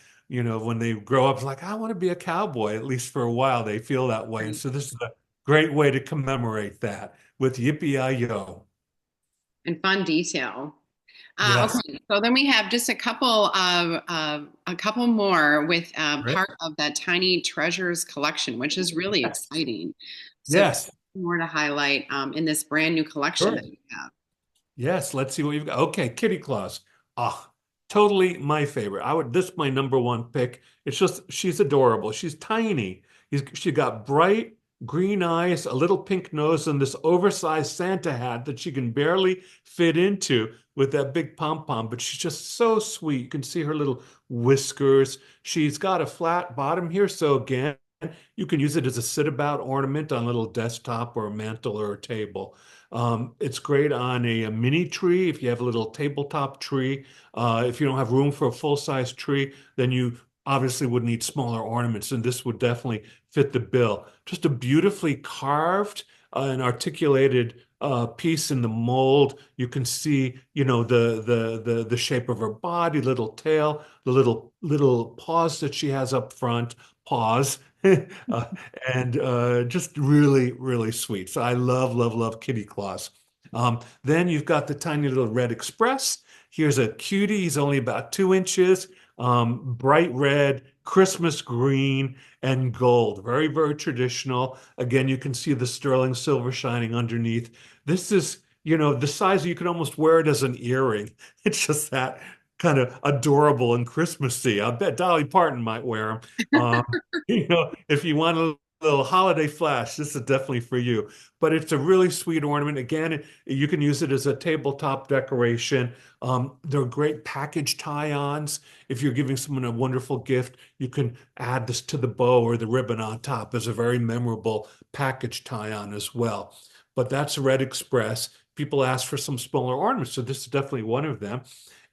when they grow up, like, I want to be a cowboy, at least for a while, they feel that way. And Right. so this is a great way to commemorate that with Yippee-Yi-Yo. And fun detail. Yes. Okay, so then we have just a couple more with Right. part of that Tiny Treasures collection, which is really Yes. exciting. So Yes. more to highlight in this brand new collection that Sure. we have. Yes, let's see what you've got. Okay, Kitty Claus. Ah, totally my favorite. This is my number one pick. It's just she's adorable. She's tiny. She got bright green eyes, a little pink nose, and this oversized Santa hat that she can barely fit into with that big pom-pom, but she's just so sweet. You can see her little whiskers. She's got a flat bottom here, so again, you can use it as a sit-about ornament on a little desktop or a mantle or a table. It's great on a mini tree if you have a little tabletop tree. If you don't have room for a full-size tree, then you obviously would need smaller ornaments, and this would definitely fit the bill. Just a beautifully carved and articulated piece in the mold. You can see, the shape of her body, little tail, the little paws that she has up front, paws. Uh, and just really, really sweet. So I love, love, love Kitty Claus. Then you've got the tiny little Red Express. Here's a cutie. He's only about 2 inches, bright red, Christmas green, and gold. Very, very traditional. Again, you can see the sterling silver shining underneath. This is, the size you can almost wear it as an earring. It's just that kind of adorable and Christmassy. I bet Dolly Parton might wear them. If you want a little holiday flash, this is definitely for you. But it's a really sweet ornament. Again, you can use it as a tabletop decoration. They're great package tie-ons. If you're giving someone a wonderful gift, you can add this to the bow or the ribbon on top as a very memorable package tie-on as well. But that's Red Express. People ask for some smaller ornaments, so this is definitely one of them.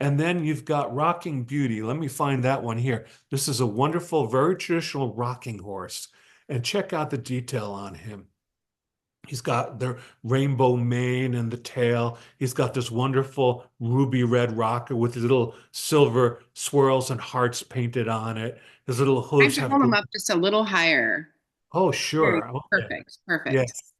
And then you've got Rocking Beauty. Let me find that one here. This is a wonderful, very traditional rocking horse. And check out the detail on him. He's got the rainbow mane and the tail. He's got this wonderful ruby red rocker with little silver swirls and hearts painted on it. His little I have hooves to have, hold them up just a little higher. oh, Very sure. Okay. perfect, perfect. Yes.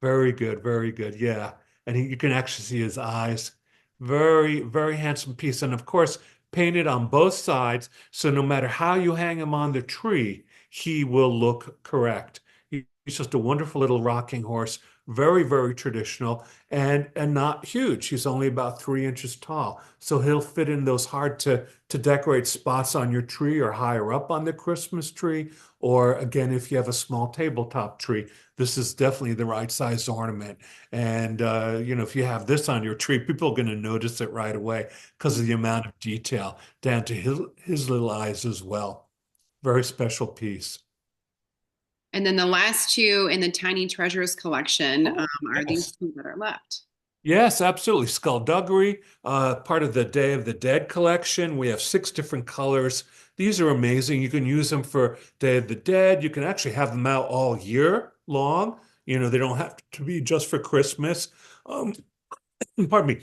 Very good, very good. Yeah. And you can actually see his eyes. Very, very handsome piece. And of course, painted on both sides. So no matter how you hang him on the tree, he will look correct. He's just a wonderful little rocking horse. Very, very traditional and not huge. He's only about 3 inches tall. So he'll fit in those hard to decorate spots on your tree or higher up on the Christmas tree. Or again, if you have a small tabletop tree, this is definitely the right size ornament. And if you have this on your tree, people are going to notice it right away because of the amount of detail down to his little eyes as well. Very special piece. And then the last two in the Tiny Treasures collection Oh, are these yes. two that are left. Yes, absolutely. Skullduggery, part of the Day of the Dead collection. We have 6 different colors. These are amazing. You can use them for Day of the Dead. You can actually have them out all year long. They don't have to be just for Christmas. Um, pardon me.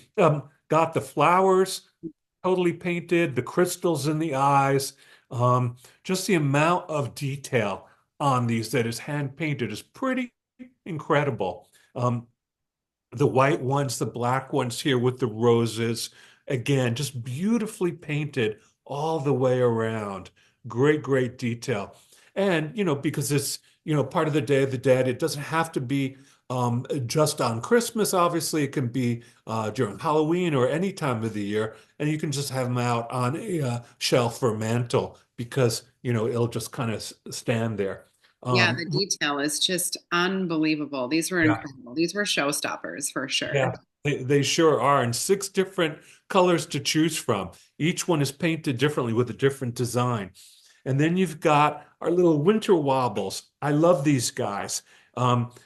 Got the flowers totally painted, the crystals in the eyes. Just the amount of detail on these that is hand painted is pretty incredible. The white ones, the black ones here with the roses. Again, just beautifully painted all the way around. Great, great detail. And, because it's, part of the Day of the Dead, it doesn't have to be just on Christmas. Obviously, it can be during Halloween or any time of the year. And you can just have them out on a shelf or mantle because, it'll just kind of stand there. Yeah, Um, the detail is just unbelievable. These were yeah. incredible. These were showstoppers for sure. Yeah, they sure are. And 6 different colors to choose from. Each one is painted differently with a different design. And then you've got our little winter wobbles. I love these guys.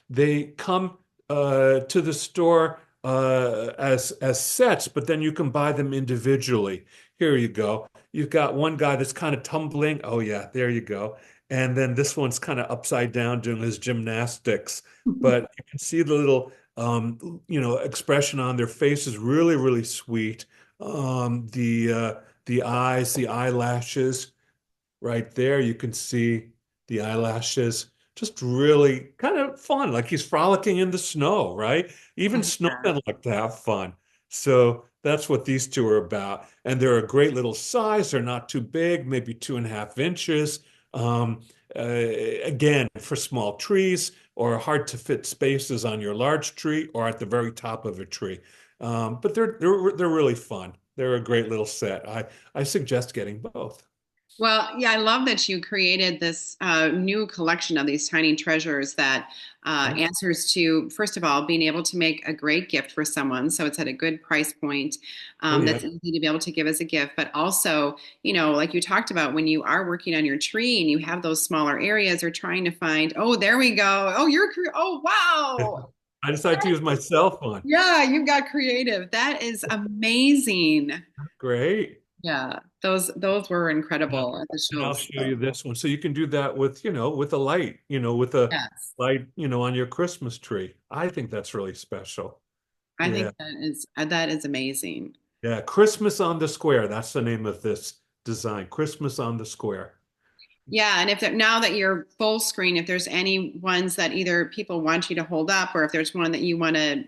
They come to the store as sets, but then you can buy them individually. Here you go. You've got one guy that's kind of tumbling. Oh yeah, there you go. And then this one's kind of upside down doing his gymnastics. But you can see the little, expression on their face is really, really sweet. The eyes, the eyelashes. Right there, you can see the eyelashes. Just really kind of fun, like he's frolicking in the snow, right? Even Yeah. snowmen like to have fun. So that's what these two are about. And they're a great little size. They're not too big, maybe 2.5 inches. Um, Again, for small trees or hard to fit spaces on your large tree or at the very top of a tree. But they're really fun. They're a great little set. I suggest getting both. Well, yeah, I love that you created this new collection of these tiny treasures that Yeah. answers to, first of all, being able to make a great gift for someone. So it's at a good price point Oh yeah. that's easy to be able to give as a gift. But also, like you talked about, when you are working on your tree and you have those smaller areas or trying to find, oh, there we go. Oh, oh, wow. I decided to use my cell phone. Yeah, you got creative. That is amazing. Great. Yeah, those were Yeah. incredible at the And show. I'll show So, you this one. So you can do that with, with a light, with a yes. light, on your Christmas tree. I think that's really special. I Yeah. think that is amazing. Yeah. Christmas on the Square. That's the name of this design. Christmas on the Square. Yeah, and now that you're full screen, if there's any ones that either people want you to hold up or if there's one that you want to,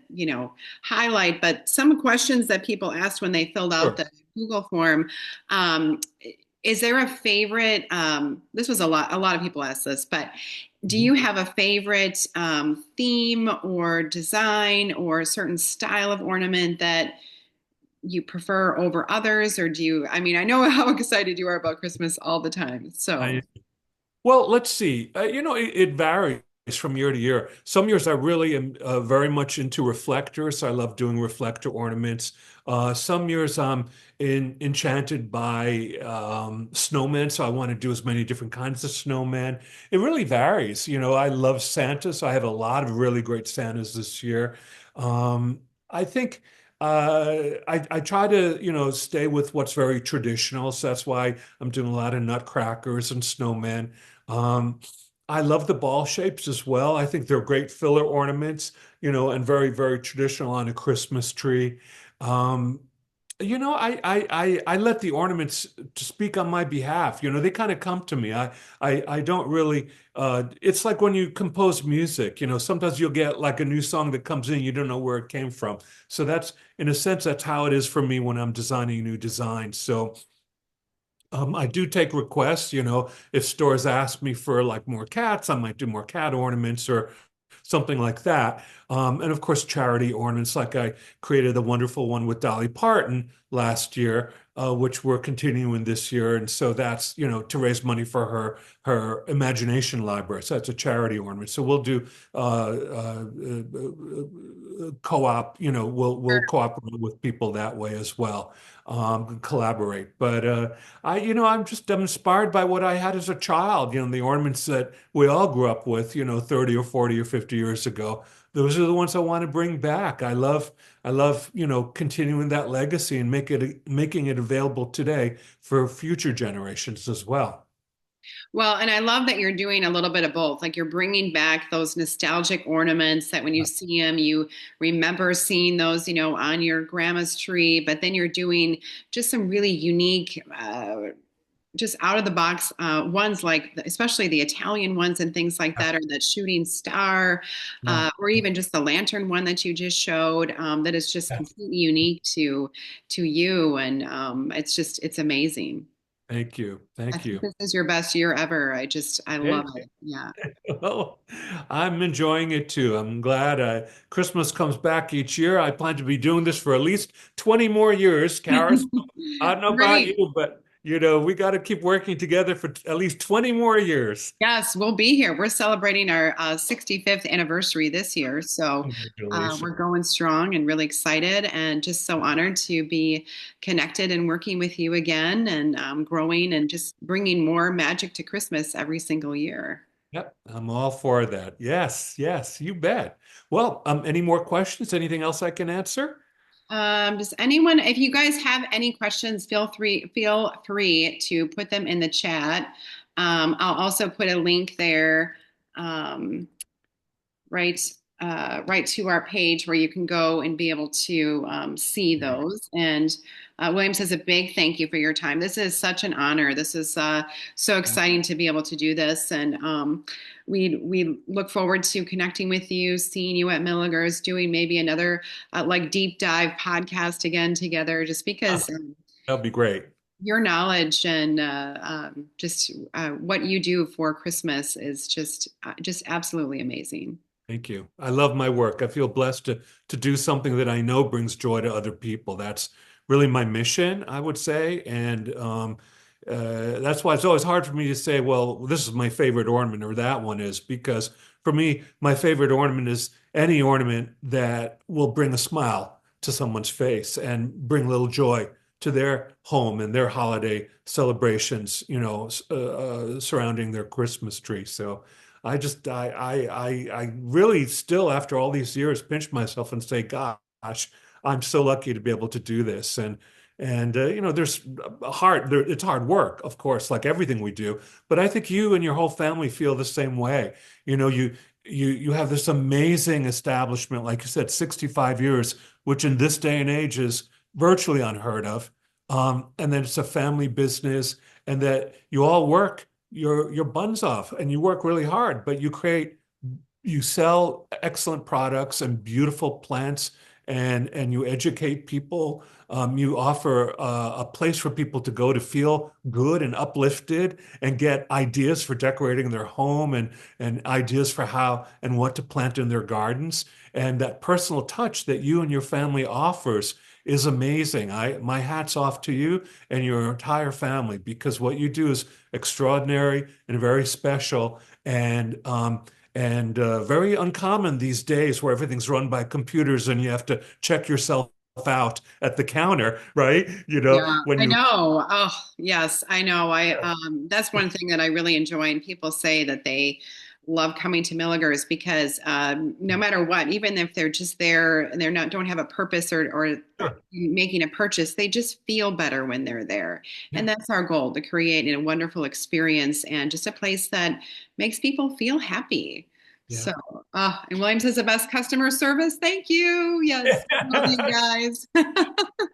highlight, but some questions that people asked when they filled out Sure. the Google form, um, is there a favorite? This was a lot of people asked this, but do Mhm. you have a favorite theme or design or a certain style of ornament that you prefer over others, or I mean, I know how excited you are about Christmas all the time. So, I Well, let's see. It varies from year to year. Some years I really am very much into reflectors. I love doing reflector ornaments. Some years I'm enchanted by snowmen, so I want to do as many different kinds of snowmen. It really varies. I love Santa, so I have a lot of really great Santas this year. I think. I try to, stay with what's very traditional. So that's why I'm doing a lot of nutcrackers and snowmen. Um, I love the ball shapes as well. I think they're great filler ornaments, and very, very traditional on a Christmas tree. Um, I let the ornaments to speak on my behalf. They kind of come to me. I don't really. It's like when you compose music. Sometimes you'll get like a new song that comes in, you don't know where it came from. So that's, in a sense, that's how it is for me when I'm designing new designs. So. I do take requests, if stores ask me for like more cats, I might do more cat ornaments or something like that. And of course, charity ornaments, like I created a wonderful one with Dolly Parton last year, which we're continuing this year. And so that's, to raise money for her imagination library. So that's a charity ornament. So we'll do co-op, we'll cooperate with people that way as well, collaborate. But I'm inspired by what I had as a child, the ornaments that we all grew up with, 30 or 40 or 50 years ago. Those are the ones I want to bring back. I love, continuing that legacy and making it available today for future generations as well. well, and I love that you're doing a little bit of both. Like you're bringing back those nostalgic ornaments that when you see them, you remember seeing those, on your grandma's tree. But then you're doing just some really unique, just out of the box ones, like especially the Italian ones and things like that, or that shooting star, Yeah. or even just the lantern one that you just showed. That is just Yeah. completely unique to you, and it's amazing. Thank you. I Thank think you. this is your best year ever. I love Thank you. it. Yeah. Well, I'm enjoying it too. I'm glad Christmas comes back each year. I plan to be doing this for at least 20 more years, Karis. I don't know about Great. you, but we got to keep working together for at least 20 more years. Yes, we'll be here. We're celebrating our 65th anniversary this year. So Congratulations. we're going strong and really excited and just so honored to be connected and working with you again and growing and just bringing more magic to Christmas every single year. Yep, I'm all for that. Yes, yes, you bet. Well, any more questions? Anything else I can answer? Does anyone, if you guys have any questions, feel free to put them in the chat. I'll also put a link there. Um, right right to our page where you can go and be able to see Yeah. those. And William says a big thank you for your time. This is such an honor. This is so exciting to be able to do this. And we look forward to connecting with you, seeing you at Milliger's, doing maybe another like deep dive podcast again together, just because That'd be great. your knowledge and just what you do for Christmas is just absolutely amazing. Thank you. I love my work. I feel blessed to do something that I know brings joy to other people. That's really my mission, I would say. And that's why it's always hard for me to say, well, this is my favorite ornament or that one is, because for me, my favorite ornament is any ornament that will bring a smile to someone's face and bring a little joy to their home and their holiday celebrations, surrounding their Christmas tree. So I really still, after all these years, pinch myself and say, gosh, I'm so lucky to be able to do this. And there's it's hard work, of course, like everything we do. But I think you and your whole family feel the same way. You know, you have this amazing establishment, like you said, 65 years, which in this day and age is virtually unheard of. And then it's a family business, and that you all work your buns off and you work really hard, but you sell excellent products and beautiful plants, and you educate people. You offer a place for people to go to feel good and uplifted and get ideas for decorating their home and ideas for how and what to plant in their gardens. And that personal touch that you and your family offers is amazing. My hat's off to you and your entire family, because what you do is extraordinary and very special, and very uncommon these days, where everything's run by computers and you have to check yourself out at the counter, right? Yeah, When I you know. Oh, yes, I know. I That's one thing that I really enjoy, and people say that they love coming to Milligers because no matter what, even if they're just there and they're not don't have a purpose or Sure. making a purchase, they just feel better when they're there. Yeah, And that's our goal, to create a wonderful experience and just a place that makes people feel happy. yeah. So, and Williams has the best customer service. Thank you. Yes, love you guys.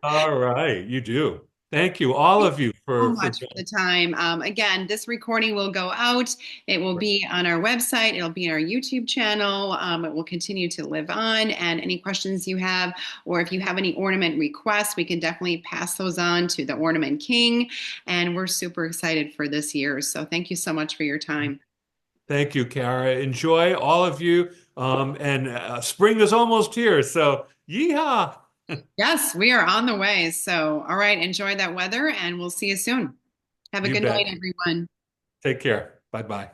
All right, you do. Thank you, all of you, So for much for the time. Again, this recording will go out. It will be on our website. It'll be on our YouTube channel. It will continue to live on. And any questions you have, or if you have any ornament requests, we can definitely pass those on to the Ornament King. And we're super excited for this year. So thank you so much for your time. Thank you, Kara. Enjoy, all of you. And spring is almost here, so yeehaw! Yes, we are on the way. So, all right, enjoy that weather, and we'll see you soon. Have a You good night, bet. everyone. Take care. Bye bye.